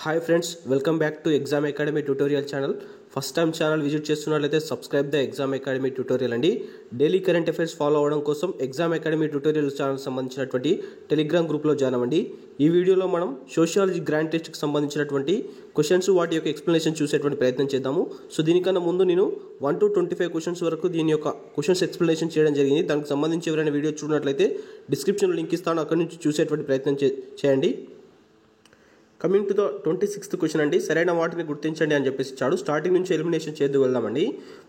Hi friends, welcome back to exam academy tutorial channel. First time channel visit చేస్తున్నట్లయితే subscribe the exam academy tutorial అండి. Daily current affairs follow అవ్వడం కోసం exam academy tutorial channel సంబంధించినటువంటి telegram గ్రూప్లో join అవ్వండి. ఈ వీడియోలో మనం సోషియాలజీ గ్రాండ్ టెస్ట్కి సంబంధించినటువంటి క్వశ్చన్స్, వాటి యొక్క ఎక్స్ప్లెనేషన్ చూసేటువంటి ప్రయత్నం చేద్దాము. సో దీనికన్నా ముందు నేను 1 to 25 క్వశ్చన్స్ వరకు దీని యొక్క క్వశ్చన్స్ ఎక్స్ప్లెనేషన్ చేయడం జరిగింది. దానికి సంబంధించి ఎవరైనా వీడియో చూడనట్లయితే డిస్క్రిప్షన్లో లింక్ ఇస్తాను, అక్కడి నుంచి చూసేటువంటి ప్రయత్నం చేయండి. Coming to the 26th question అండి, సరైన వాటిని గుర్తించండి అని చెప్పేసి ఇచ్చాడు. స్టార్టింగ్ నుంచి ఎలిమినేషన్ చేద్దు వెళ్దామండి.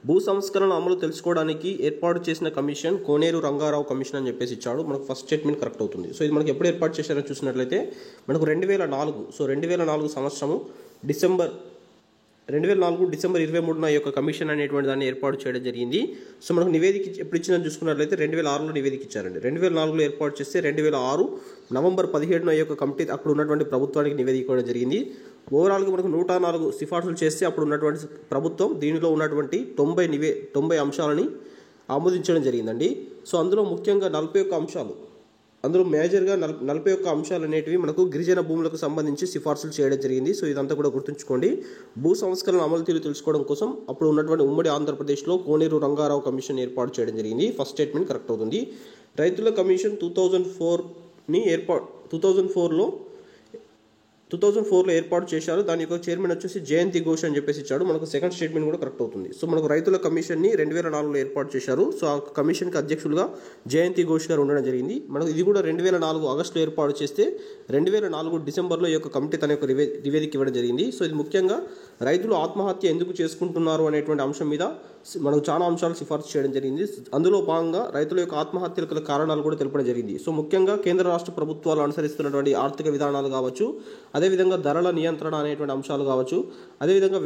భూ సంస్కరణ అమలు తెలుసుకోవడానికి ఏర్పాటు చేసిన కమిషన్ కోనేరు రంగారావు కమిషన్ అని చెప్పేసి ఇచ్చాడు. మనకు ఫస్ట్ స్టేట్మెంట్ కరెక్ట్ అవుతుంది. సో ఇది మనకు ఎప్పుడు ఏర్పాటు చేశారో చూసినట్లయితే మనకు 2004. సో 2004 సంవత్సరము డిసెంబర్ 23న ఈ యొక్క కమిషన్ అనేటువంటి దాన్ని ఏర్పాటు చేయడం జరిగింది. సో మనకు నివేదిక ఎప్పుడు ఇచ్చిందని చూసుకున్నట్లయితే 2006లో నివేదిక ఇచ్చారండి. 2004లో ఏర్పాటు చేస్తే 2006 నవంబర్ 17న ఈ యొక్క కమిటీ అప్పుడు ఉన్నటువంటి ప్రభుత్వానికి నివేదిక ఇవ్వడం జరిగింది. ఓవరాల్గా మనకు 104 సిఫార్సులు చేస్తే అప్పుడు ఉన్నటువంటి ప్రభుత్వం దీనిలో ఉన్నటువంటి 90 అంశాలని ఆమోదించడం జరిగిందండి. సో అందులో ముఖ్యంగా 41 అంశాలు, అందులో మేజర్గా 41 అంశాలు అనేటివి మనకు గిరిజన భూములకు సంబంధించి సిఫార్సులు చేయడం జరిగింది. సో ఇదంతా కూడా గుర్తుంచుకోండి. భూ సంస్కరణ అమలు తీరు తెలుసుకోవడం కోసం అప్పుడు ఉన్నటువంటి ఉమ్మడి ఆంధ్రప్రదేశ్లో కోనేరు రంగారావు కమిషన్ ఏర్పాటు చేయడం జరిగింది. ఫస్ట్ స్టేట్మెంట్ కరెక్ట్ అవుతుంది. రైతుల కమిషన్ 2004లో ఏర్పాటు చేశారు. దాని యొక్క చైర్మన్ వచ్చేసి జయంతి ఘోష్ అని చెప్పేసి ఇచ్చాడు. మనకు సెకండ్ స్టేట్మెంట్ కూడా కరెక్ట్ అవుతుంది. సో మనకు రైతుల కమిషన్ని 2004లో ఏర్పాటు చేశారు. సో ఆ కమిషన్కి అధ్యక్షులుగా జయంతి ఘోష్ గారు ఉండడం జరిగింది. మనకు ఇది కూడా 2004 ఆగస్టులో ఏర్పాటు చేస్తే 2004 డిసెంబర్లో ఈ యొక్క కమిటీ తన యొక్క నివేదిక ఇవ్వడం జరిగింది. సో ఇది ముఖ్యంగా రైతులు ఆత్మహత్య ఎందుకు చేసుకుంటున్నారు అనేటువంటి అంశం మీద మనకు చాలా అంశాలు సిఫార్సు చేయడం జరిగింది. అందులో భాగంగా రైతుల యొక్క ఆత్మహత్యల కారణాలు కూడా తెలపడం జరిగింది. సో ముఖ్యంగా కేంద్ర రాష్ట్ర ప్రభుత్వాలు అనుసరిస్తున్నటువంటి ఆర్థిక విధానాలు కావచ్చు, అదేవిధంగా ధరల నియంత్రణ అనేటువంటి అంశాలు కావచ్చు, అదేవిధంగా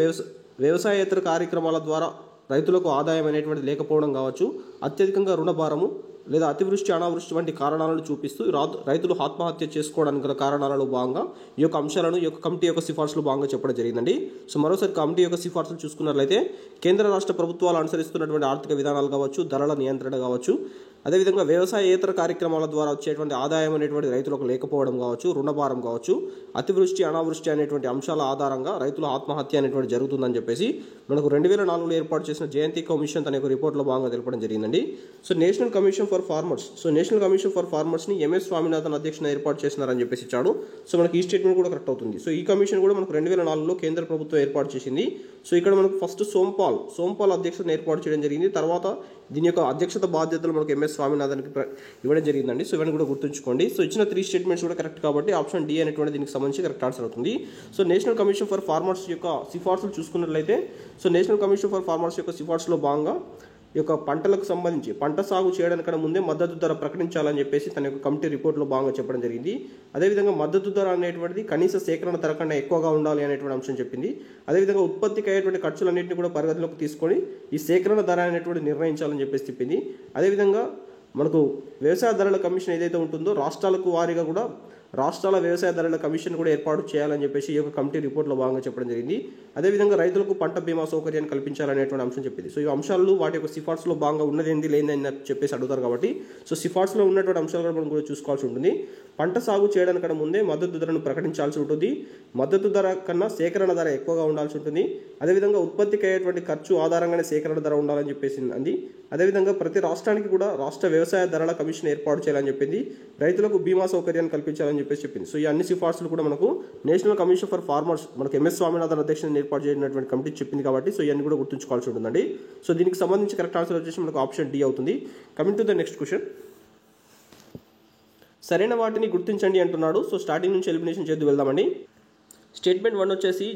వ్యవసాయేతర కార్యక్రమాల ద్వారా రైతులకు ఆదాయం అనేటువంటి లేకపోవడం కావచ్చు, అత్యధికంగా రుణభారము లేదా అతివృష్టి అనావృష్టి వంటి కారణాలను చూపిస్తూ రైతులు ఆత్మహత్య చేసుకోవడానికి గల కారణాలలో భాగంగా ఈ యొక్క అంశాలను ఈ యొక్క కమిటీ యొక్క సిఫార్సులు భాగంగా చెప్పడం జరిగిందండి. సో మరోసారి కమిటీ యొక్క సిఫార్సులు చూసుకున్నట్లయితే కేంద్ర రాష్ట్ర ప్రభుత్వాలు అనుసరిస్తున్నటువంటి ఆర్థిక విధానాలు కావచ్చు, ధరల నియంత్రణ కావచ్చు, అదేవిధంగా వ్యవసాయేతర కార్యక్రమాల ద్వారా వచ్చేటువంటి ఆదాయం అనేటువంటి రైతులకు లేకపోవడం కావచ్చు, రుణభారం కావచ్చు, అతివృష్టి అనావృష్టి అనేటువంటి అంశాల ఆధారంగా రైతుల ఆత్మహత్య అనేటువంటి జరుగుతుందని చెప్పేసి మనకు 2004లో ఏర్పాటు చేసిన జయంతి కమిషన్ తన యొక్క రిపోర్ట్లో భాగంగా తెలపడం జరిగిందండి. సో నేషనల్ కమిషన్ ఫర్ ఫార్మర్స్ని ఎంఎస్ స్వామినాథన్ అధ్యక్షున ఏర్పాటు చేస్తున్నారని చెప్పేసి ఇచ్చాడు. సో మనకి ఈ స్టేట్మెంట్ కూడా కరెక్ట్ అవుతుంది. సో ఈ కమిషన్ కూడా మనకు 2004లో కేంద్ర ప్రభుత్వం ఏర్పాటు చేసింది. సో ఇక్కడ మనకు ఫస్ట్ సోంపాల్ అధ్యక్షతను ఏర్పాటు చేయడం జరిగింది. తర్వాత దీని యొక్క అధ్యక్షత బాధ్యతలు మనకు ఎంఎస్ స్వామినాథన్కి ఇవ్వడం జరిగిందండి. సో ఇవన్నీ కూడా గుర్తుంచుకోండి. సో ఇచ్చిన 3 స్టేట్మెంట్స్ కూడా కరెక్ట్ కాబట్టి ఆప్షన్ డి అనేటువంటి దీనికి సంబంధించి కరెక్ట్ ఆన్సర్ అవుతుంది. So national commission for farmers యొక్క సిఫార్సులు చూసుకున్నట్లయితే so national commission for farmers యొక్క సిఫార్సులో భాగంగా ఈ యొక్క పంటలకు సంబంధించి పంట సాగు చేయడానికన్నా ముందే మద్దతు ధర ప్రకటించాలని చెప్పేసి తన యొక్క కమిటీ రిపోర్ట్లో భాగంగా చెప్పడం జరిగింది. అదేవిధంగా మద్దతు ధర అనేటువంటిది కనీస సేకరణ ధర కన్నా ఎక్కువగా ఉండాలి అనేటువంటి అంశం చెప్పింది. అదేవిధంగా ఉత్పత్తికి అయ్యేటువంటి ఖర్చులన్నింటినీ కూడా పరిగణలోకి తీసుకొని ఈ సేకరణ ధర అనేటువంటి నిర్ణయించాలని చెప్పేసి చెప్పింది. అదేవిధంగా మనకు వ్యవసాయ ధరల కమిషన్ ఏదైతే ఉంటుందో రాష్ట్రాలకు వారీగా కూడా రాష్ట్రాల వ్యవసాయ ధరల కమిషన్ కూడా ఏర్పాటు చేయాలని చెప్పేసి ఈ యొక్క కమిటీ రిపోర్ట్లో భాగంగా చెప్పడం జరిగింది. అదేవిధంగా రైతులకు పంట బీమా సౌకర్యాన్ని కల్పించాలనేటువంటి అంశం చెప్పింది. సో ఈ అంశాలు వాటి యొక్క సిఫార్సులో భాగంగా ఉన్నదేంది లేదని చెప్పేసి అడుగుతారు కాబట్టి సో సిఫార్సులో ఉన్నటువంటి అంశాలు కూడా మనం కూడా చూసుకోవాల్సి ఉంటుంది. పంట సాగు చేయడానికన్నా ముందే మద్దతు ధరను ప్రకటించాల్సి ఉంటుంది. మద్దతు ధర కన్నా సేకరణ ధర ఎక్కువగా ఉండాల్సి ఉంటుంది. అదేవిధంగా ఉత్పత్తికి అయ్యేటువంటి ఖర్చు ఆధారంగానే సేకరణ ధర ఉండాలని చెప్పేసి అంది. అదేవిధంగా ప్రతి రాష్ట్రానికి కూడా రాష్ట్ర వ్యవసాయ ధరల కమిషన్ ఏర్పాటు చేయాలని చెప్పింది. రైతులకు బీమా సౌకర్యాన్ని కల్పించాలని చెప్పేసి చెప్పింది. సో ఈ అన్ని సిఫార్సులు కూడా మనకు నేషనల్ కమిషన్ ఫర్ ఫార్మర్స్ మనకు ఎంఎస్ స్వామినాథన్ అధ్యక్షుని ఏర్పాటు చేసినటువంటి కమిటీ చెప్పింది కాబట్టి సో ఇవన్నీ కూడా గుర్తుంచుకోవాల్సి ఉంటుందండి. సో దీనికి సంబంధించి కరెక్ట్ ఆన్సర్ వచ్చేసి మనకు ఆప్షన్ డి అవుతుంది. Coming to the next question, సరైన వాటిని గుర్తించండి అంటున్నాడు. సో స్టార్టింగ్ నుంచి ఎలిమినేషన్ చేద్దు వెళ్దామండి. స్టేట్మెంట్ 1 వచ్చేసి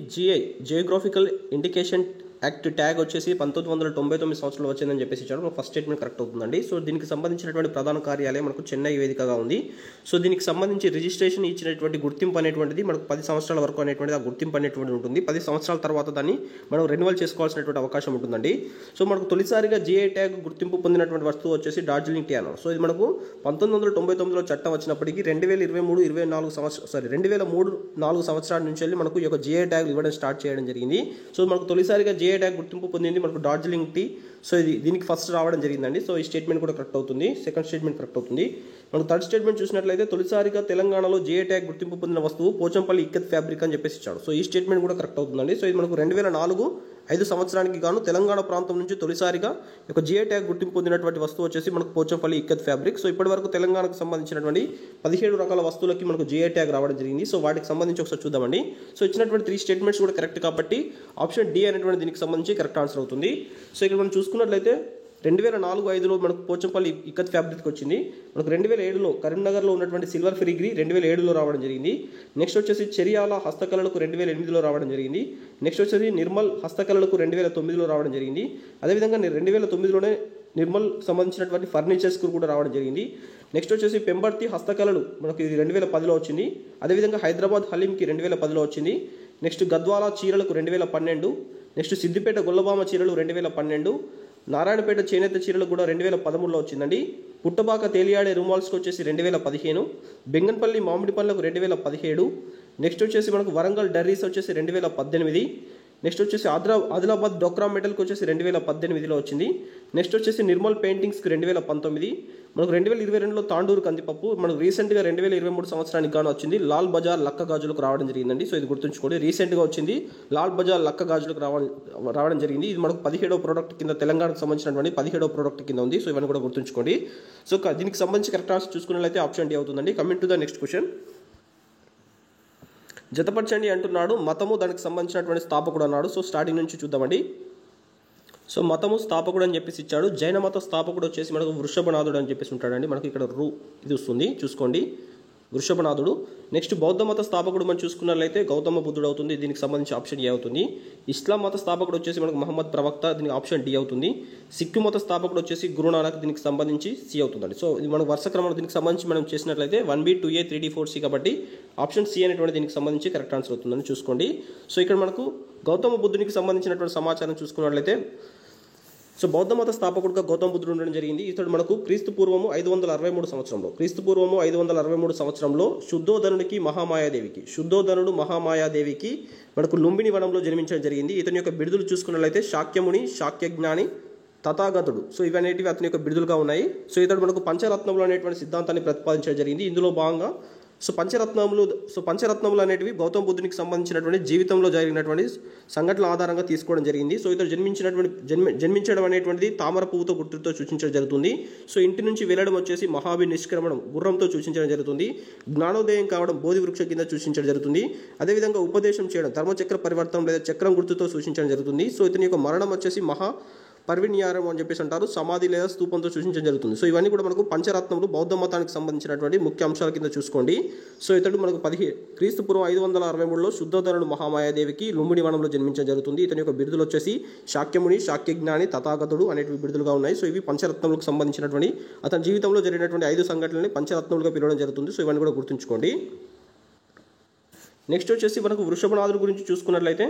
జియోగ్రాఫికల్ ఇండికేషన్ యాక్ట్ ట్యాగ్ వచ్చేసి 1999 సంవత్సరంలో వచ్చిందని చెప్పేసి ఇచ్చాడు. ఫస్ట్ స్టేట్మెంట్ కరెక్ట్ అవుతుందండి. సో దీనికి సంబంధించినటువంటి ప్రధాన కార్యాలయం మనకు చెన్నై వేదికగా ఉంది. సో దీనికి సంబంధించి రిజిస్ట్రేషన్ ఇచ్చినటువంటి గుర్తింపు అనేటువంటిది మనకు 10 సంవత్సరాల వరకు అనేటువంటిది ఆ గుర్తింపు అనేటువంటిది ఉంటుంది. 10 సంవత్సరాల తర్వాత దాన్ని మనం రెన్యువల్ చేసుకోవాల్సినటువంటి అవకాశం ఉంటుందండి. సో మనకు తొలిసారిగా జిఐ ట్యాగ్ గుర్తింపు పొందినటువంటి వస్తువు వచ్చేసి డార్జిలింగ్ టీ అనర్. సో ఇది మనకు 1999లో చట్టం వచ్చినప్పటికీ 2003-4 సంవత్సరాల నుంచి మనకు ఈ యొక్క జిఐ ట్యాగ్ ఇవ్వడం స్టార్ట్ చేయడం జరిగింది. సో మనకు తొలిసారిగా జిఐ జేఏ ట్యాగ్ గుర్తింపు పొందింది మనకు డార్జిలింగ్ టీ. సో దీనికి ఫస్ట్ రావడం జరిగిందండి. సో ఈ స్టేట్మెంట్ కూడా కరెక్ట్ అవుతుంది. సెకండ్ స్టేట్మెంట్ కరెక్ట్ అవుతుంది. మనకు థర్డ్ స్టేట్మెంట్ చూసినట్లయితే తొలిసారిగా తెలంగాణలో జేఏ ట్యాగ్ గుర్తింపు పొందిన వస్తువు పోచంపల్లి ఇక్కత్ ఫ్యాబ్రిక్ అని చెప్పేసి ఇచ్చాడు. సో ఈ స్టేట్మెంట్ కూడా కరెక్ట్ అవుతుందండి. సో ఇది మనకు 2004-5 సంవత్సరానికి గాను తెలంగాణ ప్రాంతం నుంచి తొలిసారిగా ఒక జేఏ ట్యాగ్ గుర్తింపు పొందినటువంటి వస్తువు వచ్చేసి మనకు పోచంపల్లి ఇక్కత్ ఫ్యాబ్రిక్. సో ఇప్పటి వరకు తెలంగాణకు సంబంధించినటువంటి 17 రకాల వస్తువులకి మనకు జేఏ ట్యాగ్ రావడం జరిగింది. సో వాటికి సంబంధించి ఒకసారి చూద్దామండి. సో ఇచ్చినటువంటి 3 స్టేట్మెంట్స్ కూడా కరెక్ట్ కాబట్టి ఆప్షన్ డి అనేటువంటి దీనికి సంబంధించి కరెక్ట్ ఆన్సర్ అవుతుంది. సో ఇక్కడ మనం చూసుకున్నట్లయితే 2004-5లో మనకు పోచంపల్లి ఇక్కత్ ఫ్యాబ్రిక్ వచ్చింది. మనకు 2007లో కరీంనగర్లో ఉన్నటువంటి సిల్వర్ ఫిలిగ్రీ 2007లో రావడం జరిగింది. నెక్స్ట్ వచ్చేసి చెరియాల హస్తకళలకు 2008లో రావడం జరిగింది. నెక్స్ట్ వచ్చేసి నిర్మల్ హస్తకళలకు 2009లో రావడం జరిగింది. అదేవిధంగా 2009లోనే నిర్మల్ సంబంధించినటువంటి ఫర్నిచర్స్కు కూడా రావడం జరిగింది. నెక్స్ట్ వచ్చేసి పెంబర్తి హస్తకళలు మనకు ఇది 2010లో వచ్చింది. అదేవిధంగా హైదరాబాద్ హలీంకి 2010లో వచ్చింది. నెక్స్ట్ గద్వాల చీరలకు 2012. నెక్స్ట్ సిద్దిపేట గొల్లబామ చీరలు 2012. నారాయణపేట చేనేత చీరలు కూడా 2013లో వచ్చిందండి. పుట్టబాక తేలియాడే రుమాల్స్కి వచ్చేసి 2015. బెంగన్పల్లి మామిడి పళ్ళకు 2017. నెక్స్ట్ వచ్చేసి మనకు వరంగల్ డర్రీస్ వచ్చేసి 2018. నెక్స్ట్ వచ్చేసి ఆదిలాబాద్ డోక్రా మెటల్కి వచ్చేసి 2018లో వచ్చింది. నెక్స్ట్ వచ్చేసి నిర్మల్ పెయింటింగ్స్కి 2019. మనకు 2022లో తాండూరు కందిపప్పు మనకు రీసెంట్గా 2023 సంవత్సరానికి గాను వచ్చింది లాల్ బజార్ లక్క గాజులకు రావడం జరిగిందండి. సో ఇది గుర్తుంచుకోండి, రీసెంట్గా వచ్చింది లాల్ బజార్ లక్క గాజులకు రావడం జరిగింది. ఇది మనకు 17వ ప్రోడక్ట్ కింద తెలంగాణకు సంబంధించినటువంటి 17వ ప్రోడక్ట్ కింద ఉంది. సో ఇవన్నీ కూడా గుర్తుంచుకోండి. సో దీనికి సంబంధించి కరెక్ట్ ఆన్సర్ చూసుకున్నట్లయితే ఆప్షన్ డి అవుతుందండి. Coming to the next question. జతపరచండి అంటున్నాడు. మతము దానికి సంబంధించినటువంటి స్థాపకుడు అన్నాడు. సో స్టార్టింగ్ నుంచి చూద్దామండి. సో మతము స్థాపకుడు అని చెప్పేసి ఇచ్చాడు. జైన మత స్థాపకుడు వచ్చేసి మనకు వృషభనాథుడు అని చెప్పేసి ఉంటాడండి. మనకి ఇక్కడ ఇది వస్తుంది చూసుకోండి, వృషభనాథుడు. నెక్స్ట్ బౌద్ధ మత స్థాపకుడు మనం చూసుకున్నట్లయితే గౌతమ బుద్ధుడు అవుతుంది. దీనికి సంబంధించి ఆప్షన్ ఏ అవుతుంది. ఇస్లాం మత స్థాపకుడు వచ్చేసి మనకు మహమ్మద్ ప్రవక్త, దీనికి ఆప్షన్ డి అవుతుంది. సిక్కు మత స్థాపకుడు వచ్చేసి గురునానక్, దీనికి సంబంధించి సి అవుతుందండి. సో ఇది మనకు వరుస క్రమంలో దీనికి సంబంధించి మనం చేసినట్లయితే 1B 2A 3D 4C కాబట్టి ఆప్షన్ సి అనేటువంటి దీనికి సంబంధించి కరెక్ట్ ఆన్సర్ అవుతుందని చూసుకోండి. సో ఇక్కడ మనకు గౌతమ బుద్ధునికి సంబంధించినటువంటి సమాచారం చూసుకున్నట్లయితే సో బౌద్ధ మత స్థాపకుడుగా గౌతమ బుద్ధుడు ఉండడం జరిగింది. ఇతడు మనకు క్రీస్తు పూర్వము 563 సంవత్సరంలో శుద్ధోధనుడికి మహామాయాదేవికి మనకు లుంబిని వనంలో జన్మించడం జరిగింది. ఇతని యొక్క బిరుదులు చూసుకున్నట్లయితే శాక్యముని, శాక్యజ్ఞాని, తథాగతుడు. సో ఇవనేటివి అతని యొక్క బిరుదులుగా ఉన్నాయి. సో ఇతడు మనకు పంచరత్నములు అనేటువంటి సిద్ధాంతాన్ని ప్రతిపాదించడం జరిగింది. ఇందులో భాగంగా పంచరత్నములు అనేటివి గౌతమ బుద్ధునికి సంబంధించినటువంటి జీవితంలో జరిగినటువంటి సంఘటనల ఆధారంగా తీసుకోవడం జరిగింది. సో ఇతడు జన్మించడం అనేటువంటిది తామర పువ్వుతో గుర్తుతో సూచించడం జరుగుతుంది. సో ఇంటి నుంచి వెళ్ళడం వచ్చేసి మహాభి నిష్క్రమణం గుర్రంతో సూచించడం జరుగుతుంది. జ్ఞానోదయం కావడం బోధి వృక్ష కింద సూచించడం జరుగుతుంది. అదేవిధంగా ఉపదేశం చేయడం ధర్మచక్ర పరివర్తనం లేదా చక్రం గుర్తుతో సూచించడం జరుగుతుంది. సో ఇతని యొక్క మరణం వచ్చేసి పర్విన్యారం అని చెప్పేసి అంటారు, సమాధి లేదా స్తూపంతో సూచించడం జరుగుతుంది. సో ఇవన్నీ కూడా మనకు పంచరత్నములు బౌద్ధ మతానికి సంబంధించినటువంటి ముఖ్య అంశాల కింద చూసుకోండి. సో ఇతడు మనకు క్రీస్తు పూర్వం 563లో శుద్ధోధనుడు మహామాయాదేవికి లుంబిని వనంలో జన్మించడం జరుగుతుంది. ఇతని యొక్క బిరుదులు వచ్చేసి శాక్యముని, శాక్యజ్ఞాని, తథాగతుడు అనేటువంటి బిరుదులుగా ఉన్నాయి. సో ఇవి పంచరత్నములకు సంబంధించినటువంటి అతని జీవితంలో జరిగినటువంటి 5 సంఘటనలని పంచరత్నములుగా పిలవడం జరుగుతుంది. సో ఇవన్నీ కూడా గుర్తుంచుకోండి. నెక్స్ట్ వచ్చేసి మనకు వృషభనాథుడి గురించి చూసుకున్నట్లయితే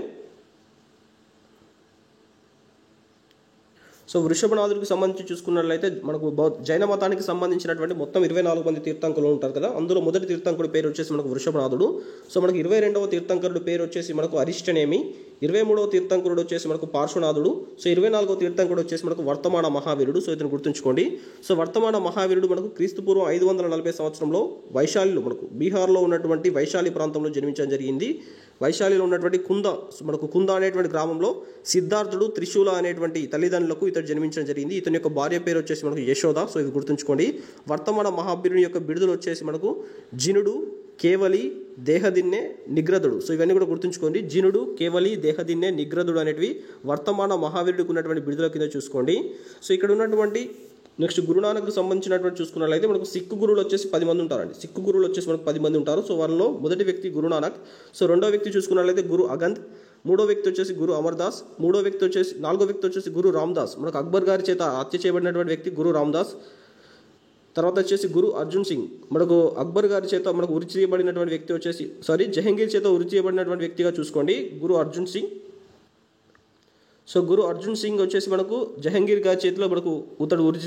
సో వృషభనాథుడికి సంబంధించి చూసుకున్నట్లయితే మనకు జైన మతానికి సంబంధించినటువంటి మొత్తం 24 మంది తీర్థంకులు ఉంటారు కదా. అందులో మొదటి తీర్థంకుడి పేరు వచ్చేసి మనకు వృషభనాథుడు. సో మనకు 22వ తీర్థంకరుడు పేరు వచ్చేసి మనకు అరిష్టనేమి. 23వ తీర్థంకరుడు వచ్చేసి మనకు పార్శ్వనాథుడు. సో 24వ తీర్థంకరుడు వచ్చేసి మనకు వర్తమాన మహావీరుడు. సో ఇతను గుర్తుంచుకోండి. సో వర్తమాన మహావీరుడు మనకు క్రీస్తు పూర్వం 540 సంవత్సరంలో వైశాలిలో మనకు బీహార్లో ఉన్నటువంటి వైశాలి ప్రాంతంలో జన్మించడం జరిగింది. వైశాలిలో ఉన్నటువంటి కుంద అనేటువంటి గ్రామంలో సిద్ధార్థుడు, త్రిశూల అనేటువంటి తల్లిదండ్రులకు ఇతడు జన్మించడం జరిగింది. ఇతని యొక్క భార్య పేరు వచ్చేసి మనకు యశోద. సో ఇది గుర్తుంచుకోండి. వర్తమాన మహావీరుని యొక్క బిరుదులు వచ్చేసి మనకు జినుడు, కేవలి, దేహదిన్నె, నిగ్రదుడు. సో ఇవన్నీ కూడా గుర్తుంచుకోండి. జినుడు, కేవలి, దేహదిన్నె, నిగ్రదుడు అనేటివి వర్తమాన మహావీరుడికి ఉన్నటువంటి బిరుదుల కింద చూసుకోండి. సో ఇక్కడ ఉన్నటువంటి నెక్స్ట్ గురునానక్కు సంబంధించినటువంటి చూసుకున్నట్లయితే మనకు సిక్కు గురువులు వచ్చేసి 10 మంది ఉంటారండి. సిక్కు గురువులు వచ్చేసి మనకు 10 మంది ఉంటారు. సో వాళ్ళలో మొదటి వ్యక్తి గురునానక్. సో రెండో వ్యక్తి చూసుకున్నట్లయితే గురు అగంత్. మూడో వ్యక్తి వచ్చేసి గురు అమర్దాస్. నాలుగో వ్యక్తి వచ్చేసి గురు రామ్దాస్. మనకు అక్బర్ గారి చేత హత్య చేయబడినటువంటి వ్యక్తి గురు రామ్దాస్. తర్వాత వచ్చేసి గురు అర్జున్ సింగ్. మనకు అక్బర్ గారి చేత మనకు ఉరి చేయబడినటువంటి వ్యక్తి వచ్చేసి జహంగీర్ చేత ఉరి చేయబడినటువంటి వ్యక్తిగా చూసుకోండి గురు అర్జున్ సింగ్. సో గురు అర్జున్ సింగ్ వచ్చేసి మనకు జహంగీర్ గారి చేతిలో మనకు ఇతడు ఉరి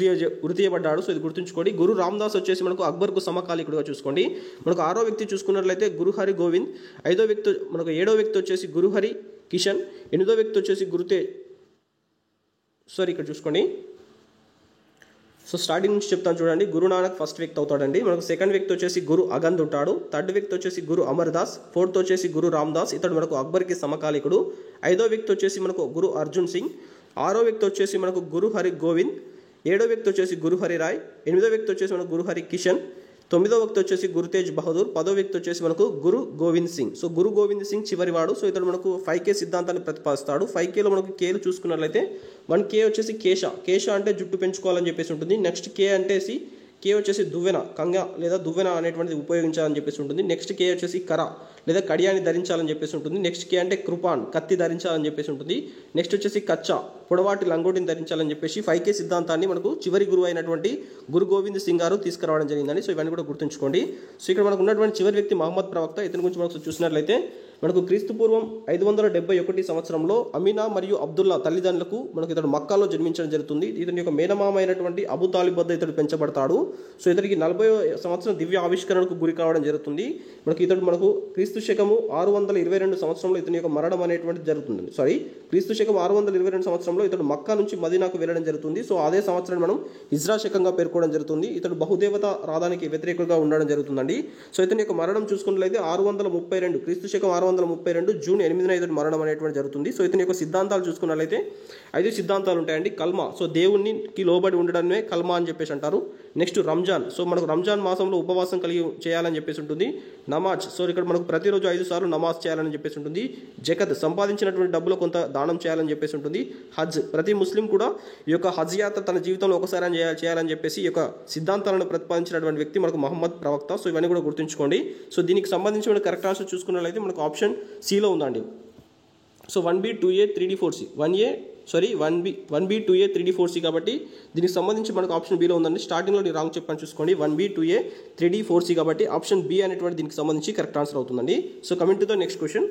తీయబడ్డాడు. సో ఇది గుర్తుంచుకోండి. గురు రామ్దాస్ వచ్చేసి మనకు అక్బర్కు సమకాలికుడుగా చూసుకోండి. మనకు 6వ వ్యక్తి చూసుకున్నట్లయితే గురు హరి గోవింద్. 7వ వ్యక్తి వచ్చేసి గురు హరి కిషన్. 8వ వ్యక్తి వచ్చేసి సార్ ఇక్కడ చూసుకోండి. సో స్టార్టింగ్ నుంచి చెప్తాను చూడండి. గురునానక్ ఫస్ట్ వ్యక్తి అవుతాడండి. మనకు సెకండ్ వ్యక్తి వచ్చేసి గురు అగంద్ ఉంటాడు. థర్డ్ వ్యక్తి వచ్చేసి గురు అమర్దాస్. ఫోర్త్ వచ్చేసి గురు రామ్దాస్, ఇతడు మనకు అక్బర్కి సమకాలికుడు. ఐదో వ్యక్తి వచ్చేసి మనకు గురు అర్జున్ సింగ్. ఆరో వ్యక్తి వచ్చేసి మనకు గురు హరి గోవింద్. ఏడో వ్యక్తి వచ్చేసి గురు హరి రాయ్. ఎనిమిదో వ్యక్తి వచ్చేసి మనకు గురు హరి కిషన్. తొమ్మిదో వ్యక్తి వచ్చేసి గురు తేజ్ బహదూర్. పదో వ్యక్తి వచ్చేసి మనకు గురు గోవింద్ సింగ్. సో గురు గోవింద్ సింగ్ చివరివాడు. సో ఇతడు మనకు 5K సిద్ధాంతాన్ని ప్రతిపాదిస్తాడు. 5Kలో మనకు కేలు చూసుకున్నట్లయితే 1K వచ్చేసి కేశ అంటే జుట్టు పెంచుకోవాలని చెప్పేసి ఉంటుంది. నెక్స్ట్ కే వచ్చేసి దువ్వెన, కంగ లేదా దువ్వెన అనేటువంటిది ఉపయోగించాలని చెప్పేసి ఉంటుంది. నెక్స్ట్ కే వచ్చేసి కర లేదా కడియాన్ని ధరించాలని చెప్పేసి ఉంటుంది. నెక్స్ట్ కే అంటే కృపాన్, కత్తి ధరించాలని చెప్పేసి ఉంటుంది. నెక్స్ట్ వచ్చేసి కచ్చా, పొడవాటి లంగోటిని ధరించాలని చెప్పేసి 5K సిద్ధాంతాన్ని మనకు చివరి గురువు అయినటువంటి గురు గోవింద్ సింగ్ గారు తీసుకురావడం జరిగిందని. సో ఇవన్నీ కూడా గుర్తుంచుకోండి. సో ఇక్కడ మనకు ఉన్నటువంటి చివరి వ్యక్తి మహమ్మద్ ప్రవక్త. ఇతని గురించి మనకు చూసినట్లయితే మనకు క్రీస్తుపూర్వం 571 సంవత్సరంలో అమీనా మరియు అబ్దుల్లా తల్లిదండ్రులకు మనకు ఇతడు మక్కాలో జన్మించడం జరుగుతుంది. ఇతని యొక్క మేనమామ అయినటువంటి అబూ తాలిబ్ వద్ద ఇతడు పెంచబడతాడు. సో ఇతడికి 40వ సంవత్సరం దివ్య ఆవిష్కరణకు గురి కావడం జరుగుతుంది. మనకు క్రీస్తు శకము 622 సంవత్సరంలో ఇతని యొక్క మరణం అనేటువంటిది జరుగుతుంది. క్రీస్తు శకం 622 సంవత్సరంలో ఇతడు మక్కా నుంచి మదీనాకు వెళ్ళడం జరుగుతుంది. సో అదే సంవత్సరం మనం హిజ్రా శకంగా పేర్కోవడం జరుగుతుంది. ఇతడు బహుదేవత రాధానికి వ్యతిరేకంగా ఉండడం జరుగుతుందండి. సో ఇతని యొక్క మరణం చూసుకున్నట్లయితే 632 క్రీస్తు శకం 632 జూన్ 8న ఇతడు మరణం అనేటువంటి జరుగుతుంది. సో ఇతని యొక్క సిద్ధాంతాలు చూసుకున్నట్లయితే 5 సిద్ధాంతాలు ఉంటాయండి. కల్మా, సో దేవునికి లోబడి ఉండడమే కల్మా అని చెప్పేసి అంటారు. నెక్స్ట్ రంజాన్, సో మనకు రంజాన్ మాసంలో ఉపవాసం కలిగి చేయాలని చెప్పేసి ఉంటుంది. నమాజ్, సో ఇక్కడ మనకు ప్రతిరోజు 5 సార్లు నమాజ్ చేయాలని చెప్పేసి ఉంటుంది. జకత్, సంపాదించినటువంటి డబ్బులో కొంత దానం చేయాలని చెప్పేసి ఉంటుంది. హజ్, ప్రతి ముస్లిం కూడా ఈ యొక్క హజ్ యాత్ర తన జీవితంలో ఒకసారి చేయాలని చెప్పేసి ఈ యొక్క సిద్ధాంతాలను ప్రతిపాదించినటువంటి వ్యక్తి మనకు మహమ్మద్ ప్రవక్త. సో ఇవన్నీ కూడా గుర్తుంచుకోండి. సో దీనికి సంబంధించి మనకు కరెక్ట్ ఆన్సర్ చూసుకున్నట్లయితే మనకు ఆప్షన్ సిలో ఉందండి. So 1B 2A 3D 4C 1B 2A 3D 4C కాబట్టి దీనికి సంబంధించి మనకు ఆప్షన్ బిలో ఉందండి. స్టార్టింగ్లో నేను రాంగ్ చెప్పాను చూసుకోండి. 1B 2A 3D 4C కాబట్టి ఆప్షన్ బి అనేటువంటి దీనికి సంబంధించి కరెక్ట్ ఆన్సర్ అవుతుందండి. So coming to the next question.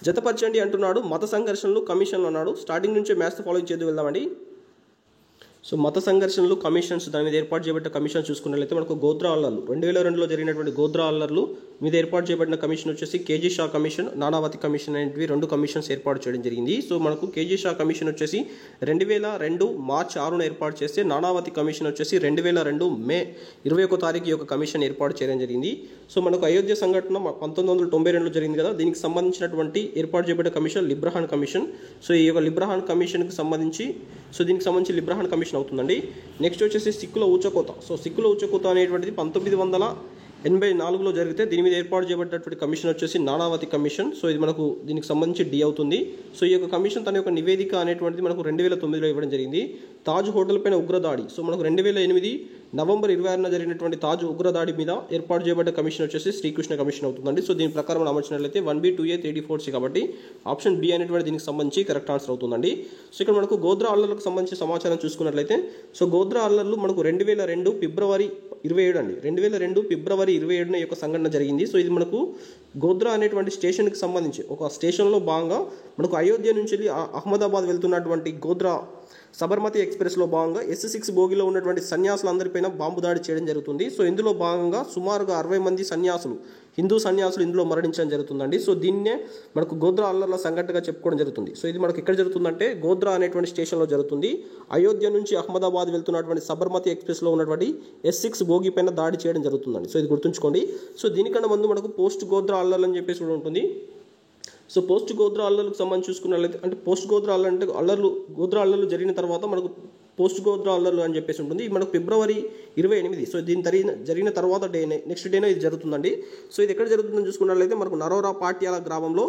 జతపరచండి అంటున్నాడు. మత సంఘర్షణలు కమిషన్లు అన్నాడు. స్టార్టింగ్ నుంచే మ్యాథ్స్ ఫాలోయింగ్ చేద్దాం వెళ్దామండి. సో మత సంఘర్షణలు కమిషన్స్, దాని మీద ఏర్పాటు చేయబడిన కమిషన్ చూసుకున్నట్లయితే మనకు గోద్రా అల్లర్లు 2002లో జరిగినటువంటి గోద్రా అల్లర్లు మీద ఏర్పాటు చేయబడిన కమిషన్ వచ్చేసి KG Shah commission, Nanavati commission అనేటివి 2 కమిషన్స్ ఏర్పాటు చేయడం జరిగింది. సో మనకు కేజీ షా కమిషన్ వచ్చేసి 2002 మార్చి 6న ఏర్పాటు చేస్తే నానావతి కమిషన్ వచ్చేసి 2002 మే 21వ తారీఖు యొక్క కమిషన్ ఏర్పాటు చేయడం జరిగింది. సో మనకు అయోధ్య సంఘటన 1992లో జరిగింది కదా, దీనికి సంబంధించినటువంటి ఏర్పాటు చేయబడిన కమిషన్ లిబ్రహాన్ కమిషన్. సో ఈ యొక్క లిబ్రహాన్ కమిషన్కి సంబంధించి దీనికి సంబంధించి లిబ్రహాన్ కమిషన్ అవుతుందండి. నెక్స్ట్ వచ్చేసి సిక్కుల ఊచకోత. సో సిక్కుల ఊచకోత అనేటువంటిది 1984లో జరిగితే దీని మీద ఏర్పాటు చేయబడినటువంటి కమిషన్ వచ్చేసి నానావతి కమిషన్. సో ఇది మనకు దీనికి సంబంధించి డి అవుతుంది. సో ఈ యొక్క కమిషన్ తన యొక్క నివేదిక అనేటువంటిది మనకు 2009లో ఇవ్వడం జరిగింది. తాజ్ హోటల్ పైన ఉగ్రదాడి, సో మనకు 2008 నవంబర్ 26న జరిగినటువంటి తాజ్ ఉగ్రదాడి మీద ఏర్పాటు చేయబడ్డ కమిషన్ వచ్చేసి శ్రీకృష్ణ కమిషన్ అవుతుందండి. సో దీని ప్రకారం మనం అమర్చినట్లయితే 1B 2A 3D 4C కాబట్టి ఆప్షన్ బి అనేటువంటి దీనికి సంబంధించి కరెక్ట్ ఆన్సర్ అవుతుందండి. సో ఇక్కడ మనకు గోద్రా అల్లర్లకు సంబంధించి సమాచారం చూసుకున్నట్లయితే సో గోద్రా అల్లర్లు మనకు 2002 ఫిబ్రవరి 27 అండి. 2002 ఫిబ్రవరి 27న యొక్క సంఘటన జరిగింది. సో ఇది మనకు గోద్రా అనేటువంటి స్టేషన్కి సంబంధించి ఒక స్టేషన్లో భాగంగా మనకు అయోధ్య నుంచి వెళ్ళి అహ్మదాబాద్ వెళ్తున్నటువంటి గోద్రా సబర్మతి ఎక్స్ప్రెస్లో భాగంగా S6 బోగిలో ఉన్నటువంటి సన్యాసులందరిపైన బాంబు దాడి చేయడం జరుగుతుంది. సో ఇందులో భాగంగా సుమారుగా 60 మంది సన్యాసులు, హిందూ సన్యాసులు ఇందులో మరణించడం జరుగుతుందండి. సో దీన్నే మనకు గోద్రా అల్లర్ల సంఘటనగా చెప్పుకోవడం జరుగుతుంది. సో ఇది మనకు ఎక్కడ జరుగుతుందంటే గోద్రా అనేటువంటి స్టేషన్లో జరుగుతుంది. అయోధ్య నుంచి అహ్మదాబాద్ వెళ్తున్నటువంటి సబర్మతి ఎక్స్ప్రెస్లో ఉన్నటువంటి S6 బోగి పైన దాడి చేయడం జరుగుతుందండి. సో ఇది గుర్తుంచుకోండి. సో దీనికన్నా ముందు మనకు పోస్ట్ గోద్రా అల్లర్లు అని చెప్పేసి కూడా ఉంటుంది. సో పోస్ట్ గోద్రా అల్లర్లకు సంబంధించి చూసుకున్నట్లయితే అంటే పోస్ట్ గోద్రా అల్లర్ అంటే గోద్రా అల్లర్లు జరిగిన తర్వాత మనకు పోస్ట్ గోద్రా అల్లర్లు అని చెప్పేసి ఉంటుంది. మనకు ఫిబ్రవరి 28. సో దీని జరిగిన తర్వాత నెక్స్ట్ డేనే ఇది జరుగుతుందండి. సో ఇది ఎక్కడ జరుగుతుందని చూసుకున్నట్లయితే మనకు నరోరా పాట్యాల గ్రామంలో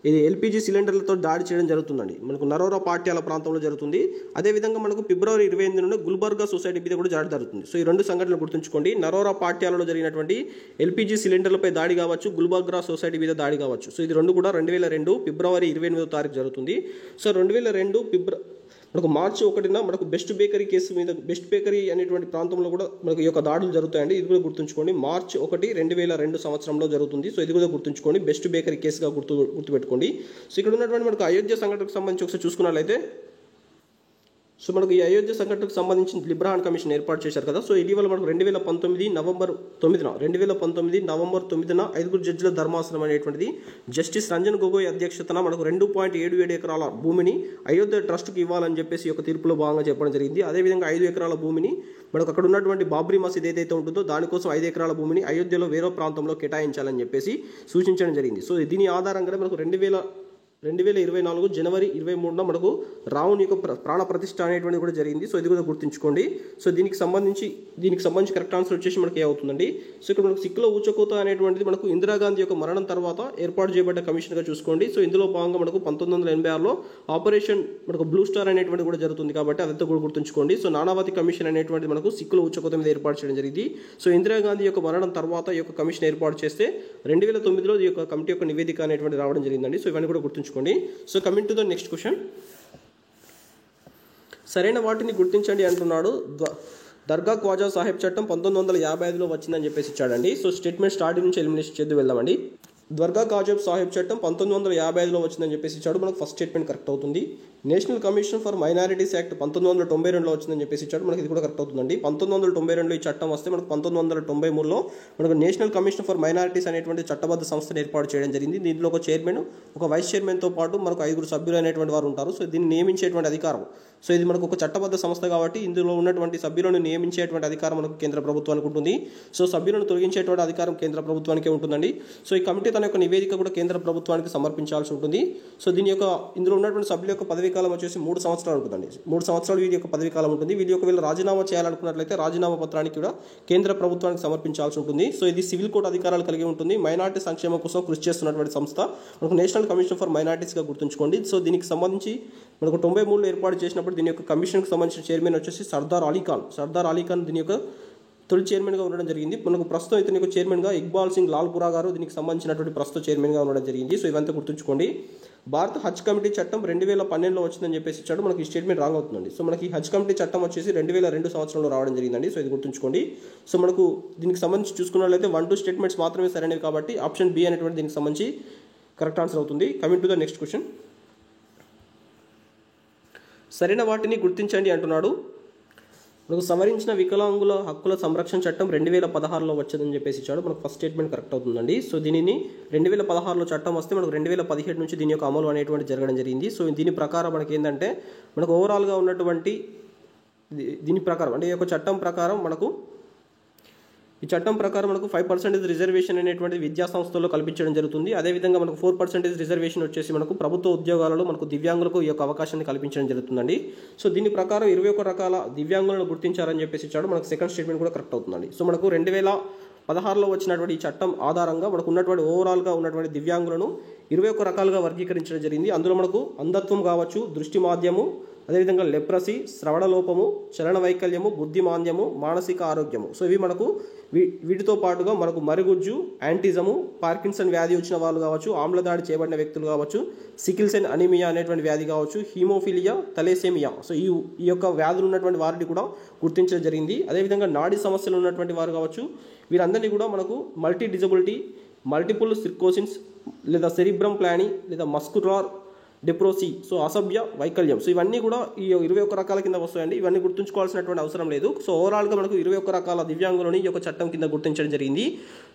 ఇది LPG సిలిండర్లతో దాడి చేయడం జరుగుతుందండి. మనకు నరోరా పాట్యాల ప్రాంతంలో జరుగుతుంది. అదేవిధంగా మనకు ఫిబ్రవరి 28 నుండి గుల్బర్గా సొసైటీ మీద కూడా దాడి జరుగుతుంది. సో ఈ 2 సంఘటనలు గుర్తుంచుకోండి. నరోరా పాట్యాలలో జరిగినటువంటి LPG సిలిండర్లపై దాడి కావచ్చు, గుల్బర్గా సొసైటీ మీద దాడి కావచ్చు. సో ఇది 2 కూడా 2002 ఫిబ్రవరి 28వ తారీఖు జరుగుతుంది. సో 2002 మనకు మార్చి 1న మనకు బెస్ట్ బేకరీ కేసు మీద బెస్ట్ బేకరీ అనేటువంటి ప్రాంతంలో కూడా మనకు ఈ యొక్క దాడులు జరుగుతాయండి. ఇది కూడా గుర్తుంచుకోండి. మార్చి 1, 2002 సంవత్సరంలో జరుగుతుంది. సో ఇది కూడా గుర్తుంచుకోండి. బెస్ట్ బేకరీ కేసుగా గుర్తుపెట్టుకోండి. సో ఇక్కడ ఉన్నటువంటి మనకు అయోధ్య సంఘటనకు సంబంధించి ఒకసారి చూసుకున్నట్లయితే సో మనకు ఈ అయోధ్య సంఘటనకు సంబంధించి లిబ్రహాన్ కమిషన్ ఏర్పాటు చేశారు కదా. సో ఇటీవల మనకు 2019 నవంబర్ 9న 5 జడ్జిల ధర్మాసనం అనేటువంటిది జస్టిస్ రంజన్ గొగోయ్ అధ్యక్షతన మనకు 2.77 ఎకరాల భూమిని అయోధ్య ట్రస్ట్కి ఇవ్వాలని చెప్పేసి ఒక తీర్పులో భాగంగా చెప్పడం జరిగింది. అదేవిధంగా 5 ఎకరాల భూమిని మనకు అక్కడ ఉన్నటువంటి బాబ్రీ మసీద్ ఏదైతే ఉంటుందో దానికోసం 5 ఎకరాల భూమిని అయోధ్యలో వేరే ప్రాంతంలో కేటాయించాలని చెప్పేసి సూచించడం జరిగింది. సో దీని ఆధారంగానే మనకు 2024 జనవరి 23న మనకు రావణ్ యొక్క ప్రాణ ప్రతిష్ఠ అనేటువంటిది కూడా జరిగింది. సో ఇది కూడా గుర్తుంచుకోండి. సో దీనికి సంబంధించి కరెక్ట్ ఆన్సర్ వచ్చేసి మనకి ఏమవుతుందండి. సో ఇక్కడ మనకు సిక్కులో ఊచకోత అనేటువంటిది మనకు ఇందిరాగాంధీ యొక్క మరణం తర్వాత ఏర్పాటు చేయబడ్డ కమిషన్గా చూసుకోండి. సో ఇందులో భాగంగా మనకు 1986లో ఆపరేషన్ మనకు బ్లూ స్టార్ అనేటువంటిది కూడా జరుగుతుంది కాబట్టి అదంతా కూడా గుర్తుంచుకోండి. సో నానావతి కమిషన్ అనేటువంటిది మనకు సిక్కుల ఊచకోత మీద ఏర్పాటు చేయడం జరిగింది. సో ఇందిరాగాంధీ యొక్క మరణం తర్వాత ఈ యొక్క కమిషన్ ఏర్పాటు చేస్తే 2009లో ఈ యొక్క కమిటీ యొక్క నివేదిక అనేటువంటి రావడం జరిగిందండి. సో ఇవన్నీ కూడా గుర్తుంచుకోండి. So coming to the next question, సరైన వాటిని గుర్తించండి అంటున్నాడు. దర్గా ఖ్వాజా సాహెబ్ చట్టం 1955లో వచ్చిందని చెప్పేసి ఇచ్చాడండి. సో స్టేట్మెంట్ స్టార్టింగ్ నుంచి ఎలిమినేషన్ చేద్దాం వెళ్దామండి. దర్గా ఖ్వాజా సాహెబ్ చట్టం 1955లో వచ్చిందని చెప్పేసి ఇచ్చాడు. మనకు ఫస్ట్ స్టేట్మెంట్ కరెక్ట్ అవుతుంది. National commission for minorities act 1992లో వచ్చిందని చెప్పేసి ఇచ్చాడు. మనకి ఇది కూడా కరెక్ట్ అవుతుందండి. 1992లో ఈ చట్టం వస్తే మనకు 1993లో మనకు నేషనల్ కమిషన్ ఫర్ మైనారిటీస్ అనేటువంటి చట్టబద్ధ సంస్థను ఏర్పాటు చేయడం జరిగింది. దీంట్లో ఒక చైర్మన్, ఒక వైస్ చైర్మన్తో పాటు మనకు 5 సభ్యులు అనేటువంటి వారు ఉంటారు. సో దీన్ని నియమించేటువంటి అధికారం, సో ఇది మనకు ఒక చట్టబద్ధ సంస్థ కాబట్టి ఇందులో ఉన్నటువంటి సభ్యులను నియమించేటువంటి అధికారం మనకు కేంద్ర ప్రభుత్వానికి ఉంటుంది. సో సభ్యులను తొలగించేటువంటి అధికారం కేంద్ర ప్రభుత్వానికే ఉంటుందండి. సో ఈ కమిటీ తన యొక్క నివేదిక కూడా కేంద్ర ప్రభుత్వానికి సమర్పించాల్సి ఉంటుంది. సో ఇందులో ఉన్నటువంటి సభ్యుల యొక్క పదవీ కాలం వచ్చేసి 3 సంవత్సరాలు ఉంటుందండి. 3 సంవత్సరాలు వీరి యొక్క పదవీ కాలం ఉంటుంది. వీరి యొక్క వీళ్ళు రాజీనామా చేయాలనుకున్నట్లయితే రాజీనామా పత్రానికి కూడా కేంద్ర ప్రభుత్వానికి సమర్పించాల్సి ఉంటుంది. సో ఇది సివిల్ కోర్టు అధికారాలు కలిగి ఉంటుంది. మైనారిటీ సంక్షేమం కోసం కృషి చేస్తున్నటువంటి సంస్థ మనకు నేషనల్ కమిషన్ ఫర్ మైనారిటీస్గా గుర్తుంచుకోండి. సో దీనికి సంబంధించి మనకు 93లో ఏర్పాటు చేసినప్పుడు దీని యొక్క కమిషన్కి సంబంధించిన చైర్మన్ వచ్చేసి సర్దార్ అలీ ఖాన్ దీని యొక్క తొలి చైర్మన్గా ఉండడం జరిగింది. మనకు ప్రస్తుతం ఇతని యొక్క చైర్మన్గా ఇక్బాల్ సింగ్ లాల్పురా గారు దీనికి సంబంధించినటువంటి ప్రస్తుత చైర్మన్గా ఉండడం జరిగింది. సో ఇవంతా గుర్తుంచుకోండి. భారత హజ్ కమిటీ చట్టం 2012లో వచ్చిందని చెప్పేసి ఇచ్చాడు. మనకి ఈ స్టేట్మెంట్ రాంగ్ అవుతుందండి. సో మనకి హజ్ కమిటీ చట్టం వచ్చేసి 2002 సంవత్సరంలో రావడం జరిగిందండి. సో ఇది గుర్తుంచుకోండి. సో మనకు దీనికి సంబంధించి చూసుకున్నట్లయితే 1-2 స్టేట్మెంట్స్ మాత్రమే సరైనవి కాబట్టి ఆప్షన్ బి అనేటువంటి దీనికి సంబంధించి కరెక్ట్ ఆన్సర్ అవుతుంది. Coming to the next question, సరైన వాటిని గుర్తించండి అంటున్నాడు. మనకు సవరించిన వికలాంగుల హక్కుల సంరక్షణ చట్టం 2016లో వచ్చిందని చెప్పేసి ఇచ్చాడు. మనకు ఫస్ట్ స్టేట్మెంట్ కరెక్ట్ అవుతుందండి. సో దీనిని 2016లో చట్టం వస్తే మనకు 2017 నుంచి దీని యొక్క అమలు అనేటువంటి జరగడం జరిగింది. సో దీని ప్రకారం మనకి ఏంటంటే మనకు ఓవరాల్గా ఉన్నటువంటి దీని ప్రకారం అంటే ఈ యొక్క చట్టం ప్రకారం మనకు ఈ చట్టం ప్రకారం మనకు 5% రిజర్వేషన్ అనేటువంటి విద్యా సంస్థల్లో కల్పించడం జరుగుతుంది. అదేవిధంగా మనకు 4% రిజర్వేషన్ వచ్చేసి మనకు ప్రభుత్వ ఉద్యోగాలలో మనకు దివ్యాంగులకు ఈ యొక్క అవకాశాన్ని కల్పించడం జరుగుతుందండి. సో దీని ప్రకారం 21 రకాల దివ్యాంగులను గుర్తించారని చెప్పేసి ఇచ్చాడు. మనకు సెకండ్ స్టేట్మెంట్ కూడా కరెక్ట్ అవుతుందండి. సో మనకు 2016లో వచ్చినటువంటి ఈ చట్టం ఆధారంగా మనకు ఉన్నటువంటి ఓవరాల్గా ఉన్నటువంటి దివ్యాంగులను 21 రకాలుగా వర్గీకరించడం జరిగింది. అందులో మనకు అంధత్వం కావచ్చు, దృష్టి మాంద్యము, అదేవిధంగా లెప్రసీ, శ్రవణ లోపము, చలన వైకల్యము, బుద్ధిమాంద్యము, మానసిక ఆరోగ్యము. సో ఇవి మనకు వీటితో పాటుగా మనకు మరుగుజ్జు, యాంటిజము, పార్కిన్సన్ వ్యాధి వచ్చిన వాళ్ళు కావచ్చు, ఆమ్లదాడి చేయబడిన వ్యక్తులు కావచ్చు, సికిల్ సెల్ అనీమియా అనేటువంటి వ్యాధి కావచ్చు, హీమోఫిలియా, తలేసేమియా. సో ఈ యొక్క వ్యాధులు ఉన్నటువంటి వారిని కూడా గుర్తించడం జరిగింది. అదేవిధంగా నాడీ సమస్యలు ఉన్నటువంటి వారు కావచ్చు, వీరందరినీ కూడా మనకు మల్టీ డిజబిలిటీ, మల్టిపుల్ సిర్కోసిన్స్ లేదా సెరిబ్రమ్ ప్లానీ లేదా మస్కులార్ డిప్రోసీ, సో అసభ్య వైకల్యం. సో ఇవన్నీ కూడా ఈ 21 రకాల కింద వస్తాయండి. ఇవన్నీ గుర్తుంచుకోవాల్సినటువంటి అవసరం లేదు. సో ఓవరాల్గా మనకు 21 రకాల దివ్యాంగులని ఈ యొక్క చట్టం కింద గుర్తించడం జరిగింది.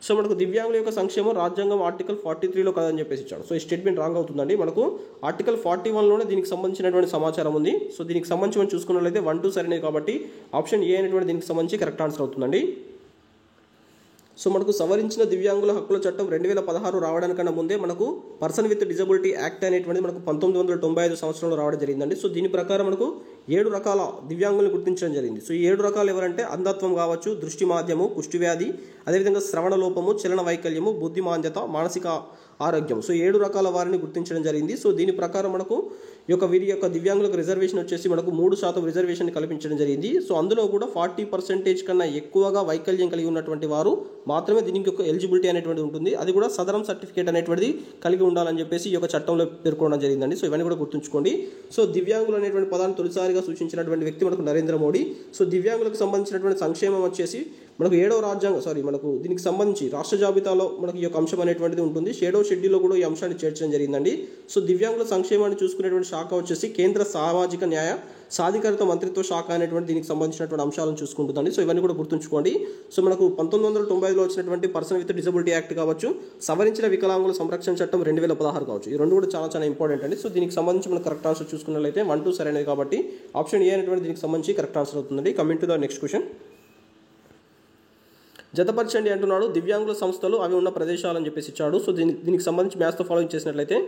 సో మనకు దివ్యాంగుల యొక్క సంక్షేమం రాజ్యాంగం ఆర్టికల్ 43లో కదని చెప్పేసి ఇచ్చాడు. సో ఈ స్టేట్మెంట్ రాంగ్ అవుతుందండి. మనకు ఆర్టికల్ 41లోనే దీనికి సంబంధించినటువంటి సమాచారం ఉంది. సో దీనికి సంబంధించి మనం చూసుకున్నట్లయితే 1-2 సరైనది కాబట్టి ఆప్షన్ ఏ అనేటువంటి దీనికి సంబంధించి కరెక్ట్ ఆన్సర్ అవుతుందండి. సో మనకు సవరించిన దివ్యాంగుల హక్కుల చట్టం 2016 రావడానికన్నా ముందే మనకు పర్సన్ విత్ డిజబిలిటీ యాక్ట్ అనేటువంటిది మనకు 1995 సంవత్సరంలో రావడం జరిగిందండి. సో దీని ప్రకారం మనకు 7 రకాల దివ్యాంగులను గుర్తించడం జరిగింది. సో ఈ 7 రకాలు ఎవరంటే అంధత్వం కావచ్చు, దృష్టి మాంద్యము, కుష్టి వ్యాధి, అదేవిధంగా శ్రవణ లోపము, చలన వైకల్యము, బుద్ధిమాంద్యత, మానసిక ఆరోగ్యం. సో 7 రకాల వారిని గుర్తించడం జరిగింది. సో దీని ప్రకారం మనకు వీరి యొక్క దివ్యాంగులకు రిజర్వేషన్ వచ్చేసి మనకు 3% రిజర్వేషన్ కల్పించడం జరిగింది. సో అందులో కూడా 40% కన్నా ఎక్కువగా వైకల్యం కలిగి ఉన్నటువంటి వారు మాత్రమే దీనికి ఒక ఎలిజిబిలిటీ అనేటువంటిది ఉంటుంది. అది కూడా సదరం సర్టిఫికేట్ అనేటువంటిది కలిగి ఉండాలని చెప్పేసి ఈ యొక్క చట్టంలో పేర్కొనడం జరిగిందండి. సో ఇవన్నీ కూడా గుర్తుంచుకోండి. సో దివ్యాంగులు అనేటువంటి పదాన్ని తొలిసారిగా సూచించినటువంటి వ్యక్తి మనకు నరేంద్ర మోడీ. సో దివ్యాంగులకు సంబంధించినటువంటి సంక్షేమం వచ్చేసి మనకు మనకు దీనికి సంబంధించి రాష్ట్ర జాబితాలో మనకి ఈ యొక్క అంశం అనేటువంటిది ఉంటుంది. షెడ్యూల్లో కూడా ఈ అంశాన్ని చేర్చడం జరిగిందండి. సో దివ్యాంగుల సంక్షేమాన్ని చూసుకునేటువంటి శాఖ వచ్చేసి కేంద్ర సామాజిక న్యాయ సాధికారత మంత్రిత్వ శాఖ అనేటువంటి దీనికి సంబంధించినటువంటి అంశాలను చూసుకుంటుందండి. సో ఇవన్నీ కూడా గుర్తుంచుకోండి. సో మనకు 1995లో వచ్చినటువంటి పర్సన్ విత్ డిజబిలిటీ యాక్ట్ కావచ్చు, సవరించిన వికలాంగుల సంరక్షణ చట్టం 2016 కావచ్చు, ఈ రెండు కూడా చాలా ఇంపార్టెంట్ అండి. సో దీనికి సంబంధించి మనం కరెక్ట్ ఆన్సర్ చూసుకున్నట్లయితే 1, 2 సరైనది కాబట్టి ఆప్షన్ ఏ అనేటువంటి దీనికి సంబంధించి కరెక్ట్ ఆన్సర్ అవుతుందండి. Coming to the next question. జతపరచండి అంటున్నాడు. దివ్యాంగుల సంస్థలు అవి ఉన్న ప్రదేశాలని చెప్పేసి ఇచ్చాడు. సో దీనికి సంబంధించి మ్యాథ్స్ తో ఫాలోయింగ్ చేసినట్లయితే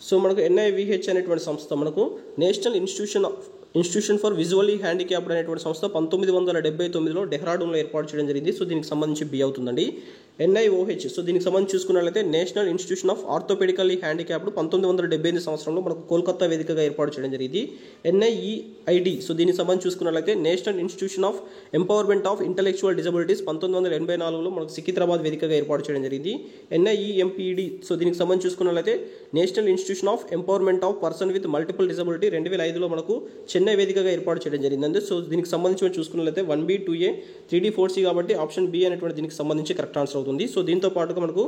సో మనకు NIVH అనేటువంటి సంస్థ మనకు national institution for visually handicapped అనేటువంటి సంస్థ 1979లో డెహ్రాడూన్లో ఏర్పాటు చేయడం జరిగింది. సో దీనికి సంబంధించి బి అవుతుందండి. NIOH సో దీనికి సంబంధించి చూసుకున్నట్లయితే national institution of orthopaedically handicapped 1978 సంవత్సరంలో మనకు కోల్కతా వేదికగా ఏర్పాటు చేయడం జరిగింది. NIEID సో దీనికి సంబంధించి చూసుకున్నట్లయితే national institution of empowerment of intellectual disabilities 1984లో మనకు సికింద్రాబాద్ వేదికగా ఏర్పాటు చేయడం జరిగింది. NIEMPD సో దీనికి సంబంధించి చూసుకున్నట్లయితే national institution of empowerment of person with multiple disability 2005లో మనకు చెన్నై వేదికగా ఏర్పాటు చేయడం జరిగిందండి. సో దీనికి సంబంధించి మనం చూసుకున్నట్లయితే 1B, 2A, 3D, 4C కాబట్టి ఆప్షన్ బి అనేటువంటి దీనికి సంబంధించి కరెక్ట్ ఆన్సర్ అవుతుంది. సో దీంతో పాటుగా మనకు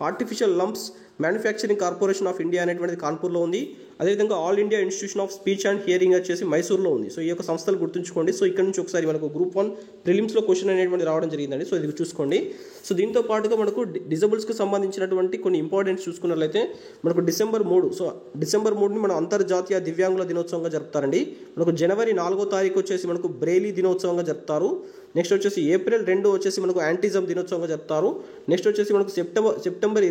artificial lumps manufacturing corporation of India అనేటువంటిది కాన్పూర్లో ఉంది. అదేవిధంగా all India institution of speech and hearing వచ్చేసి మైసూర్లో ఉంది. సో ఈ యొక్క సంస్థలు గుర్తుంచుకోండి. సో ఇక్కడ నుంచి ఒకసారి మనకు గ్రూప్ 1 ప్రిలిమ్స్లో క్వశ్చన్ అనేటువంటి రావడం జరిగిందండి. సో ఇది చూసుకోండి. సో దీంతో పాటుగా మనకు డిజబుల్స్కి సంబంధించినటువంటి కొన్ని ఇంపార్టెంట్స్ చూసుకున్నట్లయితే మనకు డిసెంబర్ 3ని మనం అంతర్జాతీయ దివ్యాంగుల దినోత్సవంగా జరుపుతారండి. మనకు జనవరి 4వ తారీఖు వచ్చేసి మనకు బ్రెయిలీ దినోత్సవంగా జరుపుతారు. నెక్స్ట్ వచ్చేసి ఏప్రిల్ 2 వచ్చేసి మనకు యాంటిజం దినోత్సవంగా జరుపుతారు. నెక్స్ట్ వచ్చేసి మనకు సెప్టెంబర్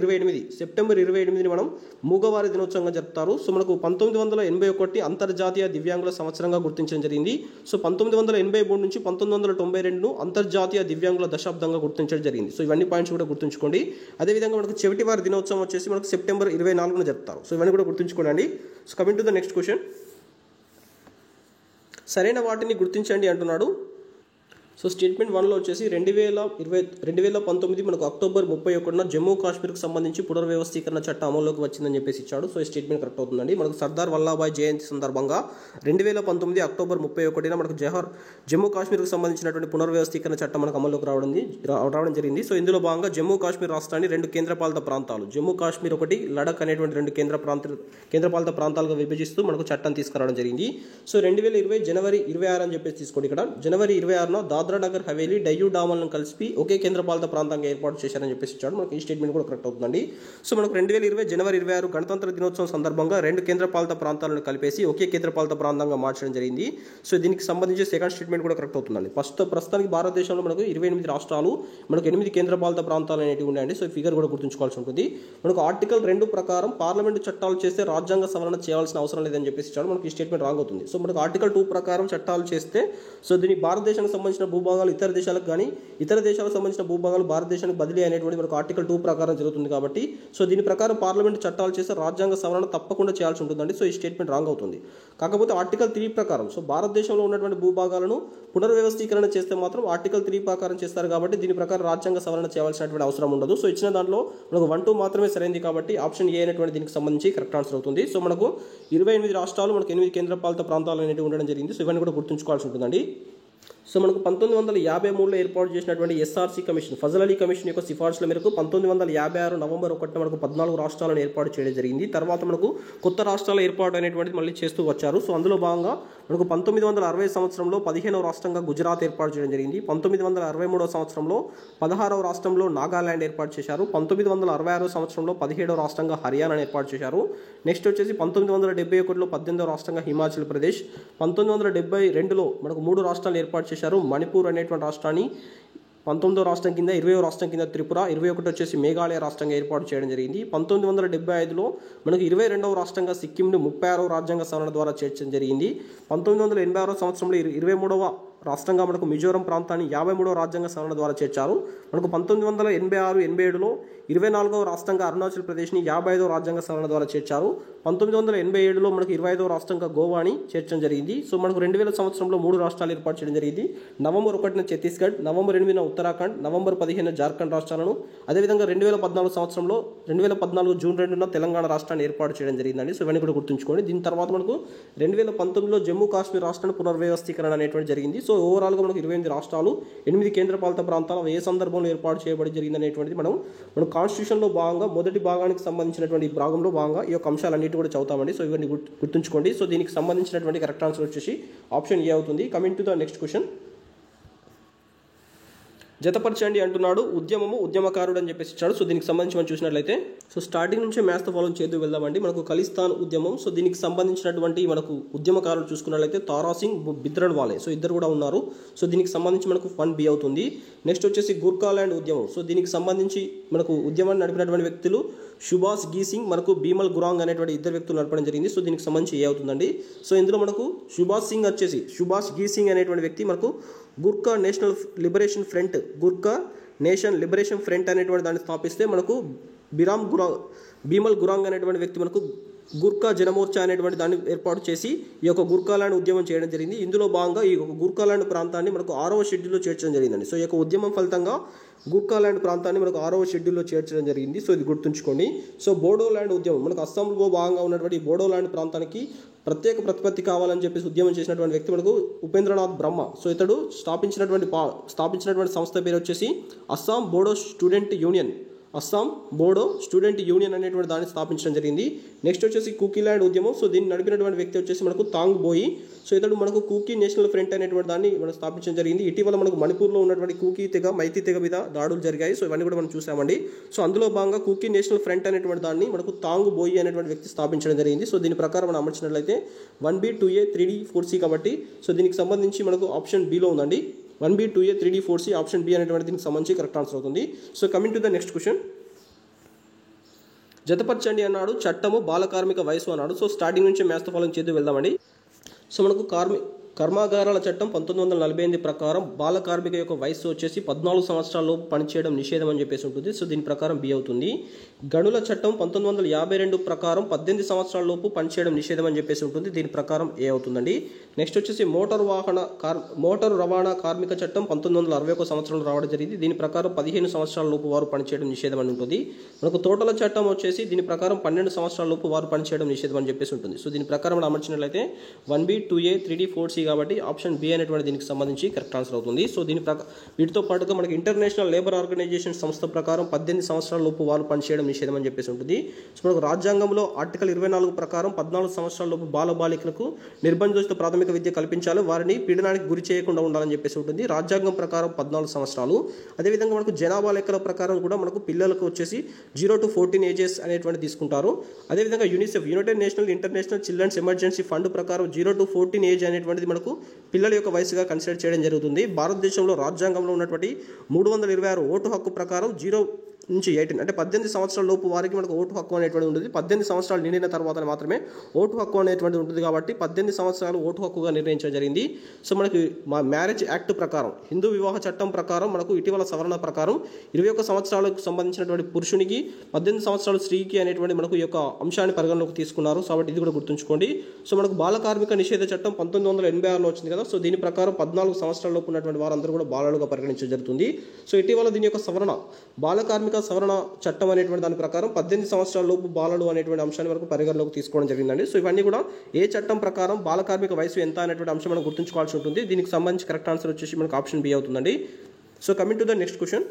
28ని మనం మూగవారి దినోత్సవంగా జరుపుతారు. సో మనకు 1981 అంతర్జాతీయ దివ్యాంగుల సంవత్సరంగా గుర్తించడం జరిగింది. సో 1983 నుంచి 1992 అంతర్జాతీయ దివ్యాంగుల దశాబ్దంగా గుర్తించడం జరిగింది. సో ఇవన్నీ పాయింట్స్ కూడా గుర్తుంచుకోండి. అదేవిధంగా మనకు చెవిటివారి దినోత్సవం వచ్చేసి మనకు సెప్టెంబర్ 24న జరుపుతారు. సో ఇవన్నీ కూడా గుర్తుంచుకోండి. So coming to the next question. సరైన వాటిని గుర్తించండి అంటున్నాడు. సో స్టేట్మెంట్ 1లో వచ్చేసి 2019 మనకు అక్టోబర్ 31న జమ్మూ కాశ్మీర్కి సంబంధించి పునర్వ్యవస్థీకరణ చట్టం అమల్లోకి వచ్చిందని చెప్పేసి ఇచ్చాడు. సో ఈ స్టేట్మెంట్ కరెక్ట్ అవుతుందండి. మనకు సర్దార్ వల్లభాయ్ జయంతి సందర్భంగా 2019 అక్టోబర్ 31న మనకు జమ్మూ కాశ్మీర్కి సంబంధించినటువంటి పునర్వ్యవస్థీకరణ చట్టం మనకు అమల్లోకి రావడం జరిగింది. సో ఇందులో భాగంగా జమ్మూ కాశ్మీర్ రాష్ట్రాన్ని 2 కేంద్రపాలిత ప్రాంతాలు జమ్మూ కాశ్మీర్ ఒకటి, లడక్ అనేటువంటి 2 కేంద్రపాలిత ప్రాంతాలుగా విభజిస్తూ మనకు చట్టం తీసుకురావడం జరిగింది. సో 2020 జనవరి 26 అని చెప్పేసి తీసుకోండి. ఇక్కడ జనవరి 26న దాద్రా నగర్ హవేలీ, డయ్యూ డామన్లను కలిపి ఒకే కేంద్రపాలిత ప్రాంతంగా ఏర్పాటు చేశారని చెప్పేసి ఇచ్చాడు. మనకు ఈ స్టేట్మెంట్ కూడా కరెక్ట్ అవుతుందండి. సో మనకు 2020 జనవరి 26 గణతంత్ర దినోత్సవం సందర్భంగా 2 కేంద్రపాలిత ప్రాంతాలను కలిపేసి ఒకే కేంద్రపాలిత ప్రాంతంగా మార్చడం జరిగింది. సో దీనికి సంబంధించి సెకండ్ స్టేట్మెంట్ కూడా కరెక్ట్ అవుతుందండి. ప్రస్తుతానికి భారతదేశంలో మనకు 28 రాష్ట్రాలు, మనకు 8 కేంద్రపాలిత ప్రాంతాలు అనేవి ఉన్నాయండి. సో ఫిగర్ కూడా గుర్తుంచుకోవాల్సి ఉంటుంది. మనకు ఆర్టికల్ 2 ప్రకారం పార్లమెంటు చట్టాలు చేస్తే రాజ్యాంగ సవరణ చేయాల్సిన అవసరం లేదని చెప్పేసి ఇచ్చాడు. మనకి ఈ స్టేట్మెంట్ రాంగ్ అవుతుంది. సో మనకు ఆర్టికల్ 2 ప్రకారం చట్టాలు చేస్తే సో దీని భారతదేశానికి సంబంధించిన భూభాగాలు ఇతర దేశాలకు కానీ ఇతర దేశాలకు సంబంధించిన భూభాగాలు భారతదేశానికి బదిలీ అనేటువంటి మనకు ఆర్టికల్ 2 ప్రకారం జరుగుతుంది కాబట్టి సో దీని ప్రకారం పార్లమెంట్ చట్టాలు చేస్తే రాజ్యాంగ సవరణ తప్పకుండా చేయాల్సి ఉంటుందండి. సో ఈ స్టేట్మెంట్ రాంగ్ అవుతుంది. కాకపోతే ఆర్టికల్ 3 ప్రకారం సో భారతదేశంలో ఉన్నటువంటి భూభాగాలను పునర్వ్యవస్థీకరణ చేస్తే మాత్రం ఆర్టికల్ 3 ప్రకారం చేస్తారు కాబట్టి దీని ప్రకారం రాజ్యాంగ సవరణ చేయాల్సినటువంటి అవసరం ఉండదు. సో ఇచ్చిన దాంట్లో మనకు 1, 2 మాత్రమే సరైనది కాబట్టి ఆప్షన్ ఏ అనేటువంటి దీనికి సంబంధించి కరెక్ట్ ఆన్సర్ అవుతుంది. సో మనకు 28 రాష్ట్రాలు, మనకు 8 కేంద్రపాలిత ప్రాంతాలు అనేవి ఉండడం జరిగింది. సో ఇవన్నీ కూడా గుర్తుంచుకోవాల్సి ఉంటుందండి. సో మనకు 1953లో ఏర్పాటు చేసినటువంటి SRC commission, Fazal Ali commission యొక్క సిఫార్సుల మేరకు 1956 నవంబర్ 1న మనకు 14 రాష్ట్రాలను ఏర్పాటు చేయడం జరిగింది. తర్వాత మనకు కొత్త రాష్ట్రాల ఏర్పాటు అనేటువంటిది మళ్ళీ చేస్తూ వచ్చారు. సో అందులో భాగంగా మనకు 1960 సంవత్సరంలో 15వ రాష్ట్రంగా గుజరాత్ ఏర్పాటు చేయడం జరిగింది. 1963 సంవత్సరంలో 16వ రాష్ట్రంలో నాగాలాండ్ ఏర్పాటు చేశారు. 1966 సంవత్సరంలో 17వ రాష్ట్రంగా హర్యానాను ఏర్పాటు చేశారు. నెక్స్ట్ వచ్చేసి 1971లో 18వ రాష్ట్రంగా హిమాచల్ ప్రదేశ్, 1972లో మనకు 3 రాష్ట్రాలు ఏర్పాటు చేశారు. మణిపూర్ అనేటువంటి రాష్ట్రాన్ని 19వ రాష్ట్రం కింద, 20వ రాష్ట్రం కింద త్రిపుర, 21 వచ్చేసి మేఘాలయ రాష్ట్రంగా ఏర్పాటు చేయడం జరిగింది. 1975లో మనకు 22వ రాష్ట్రంగా సిక్కింను 36వ రాజ్యాంగ సవరణ ద్వారా చేర్చడం జరిగింది. 1986 సంవత్సరంలో 23వ రాష్ట్రంగా మనకు మిజోరం ప్రాంతాన్ని 53వ రాజ్యాంగ సవరణ ద్వారా చేర్చారు. మనకు 1986, 87లో 24వ రాష్ట్రంగా అరుణాచల్ ప్రదేశ్ని 55వ రాజ్యాంగ సవరణ ద్వారా చేర్చారు. 1987లో మనకు 25వ రాష్ట్రంగా గోవాని చేర్చడం జరిగింది. సో మనకు 2000 సంవత్సరంలో 3 రాష్ట్రాలు ఏర్పాటు చేయడం జరిగింది. నవంబర్ 1న ఛత్తీస్గఢ్, నవంబర్ 8న ఉత్తరాఖండ్, నవంబర్ 15న జార్ఖండ్ రాష్ట్రాలను, అదేవిధంగా 2014 సంవత్సరంలో 2014 జూన్ 2న తెలంగాణ రాష్ట్రాన్ని ఏర్పాటు చేయడం జరిగిందండి. సో ఇవన్నీ కూడా గుర్తుంచుకోండి. దీని తర్వాత మనకు 2019లో జమ్మూ కాశ్మీర్ రాష్ట్రాన్ని పునర్వ్యవస్థీకరణ అనేటువంటి జరిగింది. సో ఓవరాల్గా మనకు 28 రాష్ట్రాలు, 8 కేంద్రపాలిత ప్రాంతాలు ఏ సందర్భంలో ఏర్పాటు చేయబడి జరిగింది అనేటువంటిది మనం కాన్స్టిట్యూషన్లో భాగంగా మొదటి భాగానికి సంబంధించినటువంటి భాగంలో భాగంగా ఈ యొక్క అంశాలన్నిటి కూడా చదువుతామండి. సో ఇవన్నీ గుర్తుంచుకోండి. సో దీనికి సంబంధించినటువంటి కరెక్ట్ ఆన్సర్ వచ్చేసి ఆప్షన్ ఏ అవుతుంది. Coming to the next question. జతపరచండి అంటున్నాడు. ఉద్యమము, ఉద్యమకారుడు అని చెప్పేసి ఇచ్చాడు. సో దీనికి సంబంధించి మనం చూసినట్లయితే సో స్టార్టింగ్ నుంచి మ్యాథ్స్ తో ఫాలో చేస్తూ వెళ్దామండి. మనకు ఖలిస్తాన్ ఉద్యమం, సో దీనికి సంబంధించినటువంటి మనకు ఉద్యమకారులు చూసుకున్నట్లయితే తారా సింగ్, బిద్రన్ వాలే, సో ఇద్దరు కూడా ఉన్నారు. సో దీనికి సంబంధించి మనకు 1B అవుతుంది. నెక్స్ట్ వచ్చేసి గూర్ఖాల్యాండ్ ఉద్యమం, సో దీనికి సంబంధించి మనకు ఉద్యమాన్ని నడిపినటువంటి వ్యక్తులు సుభాష్ గీ సింగ్, మనకు భీమల్ గురాంగ్ అనేటువంటి ఇద్దరు వ్యక్తులు నడపడం జరిగింది. సో దీనికి సంబంధించి ఏ అవుతుందండి. సో ఇందులో మనకు సుభాష్ గీ సింగ్ అనేటువంటి వ్యక్తి మనకు Gurkha national liberation front, Gurkha nation liberation front అనేటువంటి దాన్ని స్థాపిస్తే మనకు భీమల్ గురాంగ్ అనేటువంటి వ్యక్తి మనకు గుర్ఖా జనమోర్చా అనేటువంటి దాన్ని ఏర్పాటు చేసి ఈ యొక్క గూర్ఖాల్యాండ్ ఉద్యమం చేయడం జరిగింది. ఇందులో భాగంగా ఈ యొక్క గూర్ఖాల్యాండ్ ప్రాంతాన్ని మనకు 6వ షెడ్యూల్లో చేర్చడం జరిగిందండి. సో ఈ యొక్క ఉద్యమం ఫలితంగా గూర్ఖాల్యాండ్ ప్రాంతాన్ని మనకు 6వ షెడ్యూల్లో చేర్చడం జరిగింది. సో ఇది గుర్తుంచుకోండి. సో బోడోల్యాండ్ ఉద్యమం, మనకు అస్సాంలో భాగంగా ఉన్నటువంటి బోడోల్యాండ్ ప్రాంతానికి ప్రత్యేక ప్రతిపత్తి కావాలని చెప్పేసి ఉద్యమం చేసినటువంటి వ్యక్తి మనకు ఉపేంద్రనాథ్ బ్రహ్మ. సో ఇతడు స్థాపించినటువంటి సంస్థ పేరు వచ్చేసి అస్సాం బోడో స్టూడెంట్ యూనియన్ అనేటువంటి దాన్ని స్థాపించడం జరిగింది. నెక్స్ట్ వచ్చేసి కుకీల్యాండ్ ఉద్యమం, సో దీన్ని నడిపినటువంటి వ్యక్తి వచ్చేసి మనకు తాంగ్ బోయి. సో ఇతడు మనకు కూకీ నేషనల్ ఫ్రంట్ అనేటువంటి దాన్ని మనం స్థాపించడం జరిగింది. ఇటీవల మనకు మణిపూర్లో ఉన్నటువంటి కూకీ తెగ, మైతీ తెగ మీద దాడులు జరిగాయి. సో ఇవన్నీ కూడా మనం చూసామండి. సో అందులో భాగంగా కూకీ నేషనల్ ఫ్రంట్ అనేటువంటి దాన్ని మనకు తాంగ్ బోయి అనేటువంటి వ్యక్తి స్థాపించడం జరిగింది. సో దీని ప్రకారం మనం అమర్చినట్లయితే 1B 2A 3D 4C కాబట్టి సో దీనికి సంబంధించి మనకు ఆప్షన్ బిలో ఉందండి. 1B 2A 3D 4C option B అనేటువంటి దీనికి సంబంధించి కరెక్ట్ ఆన్సర్ అవుతుంది. So coming to the next question. జతపరచండి అన్నాడు. చట్టము, బాల కార్మిక వయసు అన్నాడు. సో స్టార్టింగ్ నుంచి మ్యాథ్స్ తో ఫాలోయింగ్ చేస్తూ వెళ్దామండి. సో మనకు కర్మాగారాల చట్టం 1948 ప్రకారం బాల కార్మిక యొక్క వయసు వచ్చేసి 14 సంవత్సరాలలోపు పనిచేయడం నిషేధం అని చెప్పేసి ఉంటుంది. సో దీని ప్రకారం బి అవుతుంది. గనుల చట్టం 1952 ప్రకారం 18 సంవత్సరాలలోపు పనిచేయడం నిషేధం అని చెప్పేసి ఉంటుంది. దీని ప్రకారం ఏ అవుతుందండి. నెక్స్ట్ వచ్చేసి మోటారు రవాణా కార్మిక చట్టం 1961 సంవత్సరంలో రావడం జరిగింది. దీని ప్రకారం 15 సంవత్సరాలలోపు వారు పనిచేయడం నిషేధం అని ఉంటుంది. మనకు తోటల చట్టం వచ్చేసి దీని ప్రకారం 12 సంవత్సరాలలోపు వారు పనిచేయడం నిషేధం అని చెప్పేసి ఉంటుంది. సో దీని ప్రకారం మనం అమర్చినట్లయితే 1B 2A 3D 4C కాబట్టి ఆప్షన్ బి అనేటువంటి దీనికి సంబంధించి కరెక్ట్ ఆన్సర్ అవుతుంది. సో వీటితో పాటుగా మనకి ఇంటర్నేషనల్ లేబర్ ఆర్గనైజేషన్ సంస్థ ప్రకారం 18 సంవత్సరాల లోపు వారు పనిచేయడం నిషేధం అని చెప్పేసి ఉంటుంది. సో మనకు రాజ్యాంగంలో ఆర్టికల్ 24 ప్రకారం 14 సంవత్సరాల లోపు బాలికలకు నిర్బంధిత ప్రాథమిక విద్య కల్పించాలి, వారిని పీడనానికి గురి చేయకుండా ఉండాలని చెప్పేసి ఉంటుంది. రాజ్యాంగం ప్రకారం 14 సంవత్సరాలు. అదేవిధంగా మనకు జనాభా లెక్కల ప్రకారం కూడా మనకు పిల్లలకు వచ్చేసి 0 to 14 ఏజెస్ అనేటువంటి తీసుకుంటారు. అదేవిధంగా UNICEF, United National International Children's Emergency Fund ప్రకారం 0 to 14 ఏజ్ అనేటువంటిది మనకు పిల్లల యొక్క వయసుగా కన్సిడర్ చేయడం జరుగుతుంది. భారతదేశంలో రాజ్యాంగంలో ఉన్నటువంటి 326 ఓటు హక్కు ప్రకారం 0 నుంచి 18 అంటే 18 సంవత్సరాల లోపు వారికి మనకు ఓటు హక్కు అనేటువంటి ఉంటుంది. 18 సంవత్సరాలు నిండిన తర్వాత మాత్రమే ఓటు హక్కు అనేటువంటి ఉంటుంది. కాబట్టి 18 సంవత్సరాలు ఓటు హక్కుగా నిర్ణయించడం జరిగింది. సో మనకి మ్యారేజ్ యాక్ట్ ప్రకారం, హిందూ వివాహ చట్టం ప్రకారం మనకు ఇటీవల సవరణ ప్రకారం 21 సంవత్సరాలకు సంబంధించినటువంటి పురుషునికి 18 సంవత్సరాలు స్త్రీకి అనేటువంటి మనకు ఈ యొక్క అంశాన్ని పరిగణలోకి తీసుకున్నారు. కాబట్టి ఇది కూడా గుర్తుంచుకోండి. సో మనకు బాల కార్మిక నిషేధ చట్టం 1986లో వచ్చింది కదా. సో దీని ప్రకారం 14 సంవత్సరాల లోపు ఉన్నటువంటి వారందరూ కూడా బాలలుగా పరిగణించడం జరుగుతుంది. సో ఇటీవల దీని యొక్క సవరణ, బాల కార్మిక సవరణ చట్టం అనేటువంటి దాని ప్రకారం 18 సంవత్సరాల లోపు బాలలు అనేటువంటి అంశాన్ని వరకు పరిగణలోకి తీసుకోవడం జరిగిందండి. సో ఇవన్నీ కూడా ఏ చట్టం ప్రకారం బాల కార్మిక వయసు ఎంత అనేటువంటి అంశం మనం గుర్తుంచుకోవాల్సి ఉంటుంది. దీనికి సంబంధించి కరెక్ట్ ఆన్సర్ వచ్చేసి మనకు ఆప్షన్ బి అవుతుందండి. So coming to the next question.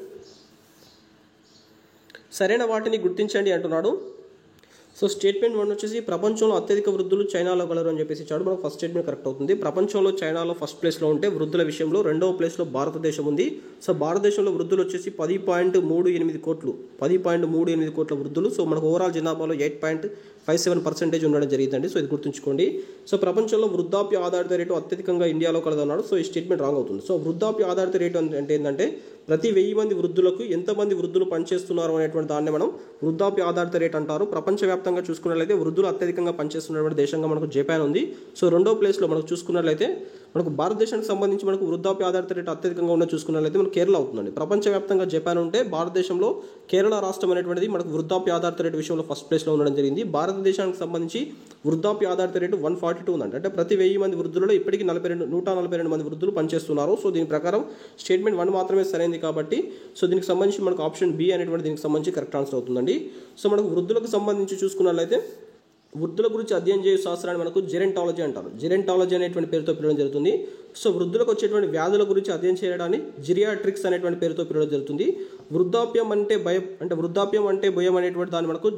సరైన వాటిని గుర్తించండి అంటున్నాడు. సో స్టేట్మెంట్ 1 వచ్చేసి ప్రపంచంలో అత్యధిక వృద్ధులు చైనాలో గలరు అని చెప్పేసి ఇచ్చాడు. మనకు ఫస్ట్ స్టేట్మెంట్ కరెక్ట్ అవుతుంది. ప్రపంచంలో చైనాలో ఫస్ట్ ప్లేస్లో ఉంటే వృద్ధుల విషయంలో 2వ ప్లేస్లో భారతదేశం ఉంది. సో భారతదేశంలో వృద్ధులు వచ్చేసి 10.38 కోట్లు, 10.38 కోట్ల వృద్ధులు. సో మనకు ఓవరాల్ జనాభాలో 8.57% ఉండడం జరిగిందండి. సో ఇది గుర్తుంచుకోండి. సో ప్రపంచంలో వృద్ధాప్య ఆధారిత రేటు అత్యధికంగా ఇండియాలో కలదన్నాడు. సో ఈ స్టేట్మెంట్ రాంగ్ అవుతుంది. సో వృద్ధాప్య ఆధారిత రేటు అంటే ఏంటంటే ప్రతి 1000 మంది వృద్ధులకు ఎంతమంది వృద్ధులు పనిచేస్తున్నారు అనేటువంటి దాన్ని మనం వృద్ధాప్య ఆధారిత రేట్ అంటారు. ప్రపంచవ్యాప్తంగా చూసుకున్నట్లయితే వృద్ధులు అత్యధికంగా పనిచేస్తున్నటువంటి దేశంగా మనకు జపాన్ ఉంది. సో 2వ ప్లేస్లో మనకు చూసుకున్నట్లయితే మనకు భారతదేశానికి సంబంధించి మనకు వృద్ధాప్య ఆధారిత రేటు అత్యధికంగా ఉన్న చూసుకున్నట్లయితే మనకు కేరళ అవుతుందండి. ప్రపంచవ్యాప్తంగా జపాన్ ఉంటే భారతదేశంలో కేరళ రాష్ట్రం అనేటువంటిది మనకు వృద్ధాప్య ఆధారిత రేటు విషయంలో ఫస్ట్ ప్లేస్లో ఉండడం జరిగింది. భారతదేశానికి సంబంధించి వృద్ధాప్య ఆధారిత రేటు 142 ఉందండి. అంటే ప్రతి 1000 మంది వృద్ధులలో ఇప్పటికీ 142 మంది వృద్ధులు పనిచేస్తున్నారు. సో దీని ప్రకారం స్టేట్మెంట్ 1 మాత్రమే సరైనది కాబట్టి సో దీనికి సంబంధించి మనకు ఆప్షన్ బి అనేటువంటి దీనికి సంబంధించి కరెక్ట్ ఆన్సర్ అవుతుందండి. సో మనకు వృద్ధులకు సంబంధించి చూసుకున్నట్లయితే వృద్ధుల గురించి అధ్యయనం చేసే శాస్త్రాన్ని మనకు జెరెంటాలజీ అంటారు. జెరెంటాలజీ అనేటువంటి పేరుతో పిలవడం జరుగుతుంది. సో వృద్ధులకు వచ్చేటువంటి వ్యాధుల గురించి అధ్యయనం చేయడాన్ని జిరియాట్రిక్స్ అనేటువంటి పేరుతో పిలవడం జరుగుతుంది. వృద్ధాప్యం అంటే భయం అనేటువంటి దాన్ని మనకు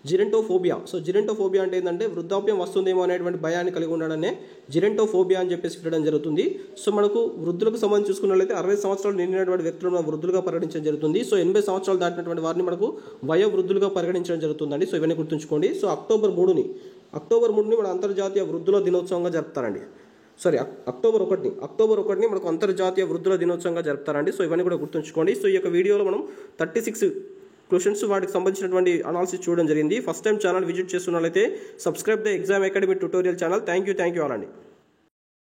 జిరెంటోఫోబియా. సో జిరెంటోఫోబియా అంటే ఏంటంటే వృద్ధాప్యం వస్తుందేమో అనేటువంటి భయాన్ని కలిగి ఉండడాన్ని జిరెంటోఫోబియా అని చెప్పేసి పిలవడం జరుగుతుంది. సో మనకు వృద్ధులకు సంబంధించి చూసుకున్నట్లయితే 60 సంవత్సరాలు నిండినటువంటి వ్యక్తులను మనం వృద్ధులుగా పరిగణించడం జరుగుతుంది. సో 80 సంవత్సరాలు దాటినటువంటి వారిని మనకు వయో వృద్ధులుగా పరిగణించడం జరుగుతుందండి. సో ఇవన్నీ గుర్తుంచుకోండి. సో అక్టోబర్ 3ని మన అంతర్జాతీయ వృద్ధుల దినోత్సవంగా జరుపుతారండి. అక్టోబర్ 1ని మనకు అంతర్జాతీయ వృద్ధుల దినోత్సవంగా జరుపుతారండి. సో ఇవన్నీ కూడా గుర్తుంచుకోండి. సో ఈ యొక్క వీడియోలో మనం 36 క్వశ్చన్స్ వాటికి సంబంధించినటువంటి అనాలిసిస్ చూడడం జరిగింది. ఫస్ట్ టైం ఛానల్ విజిట్ చేస్తున్నట్లయితే subscribe the exam academy tutorial channel. Thank you all అండి.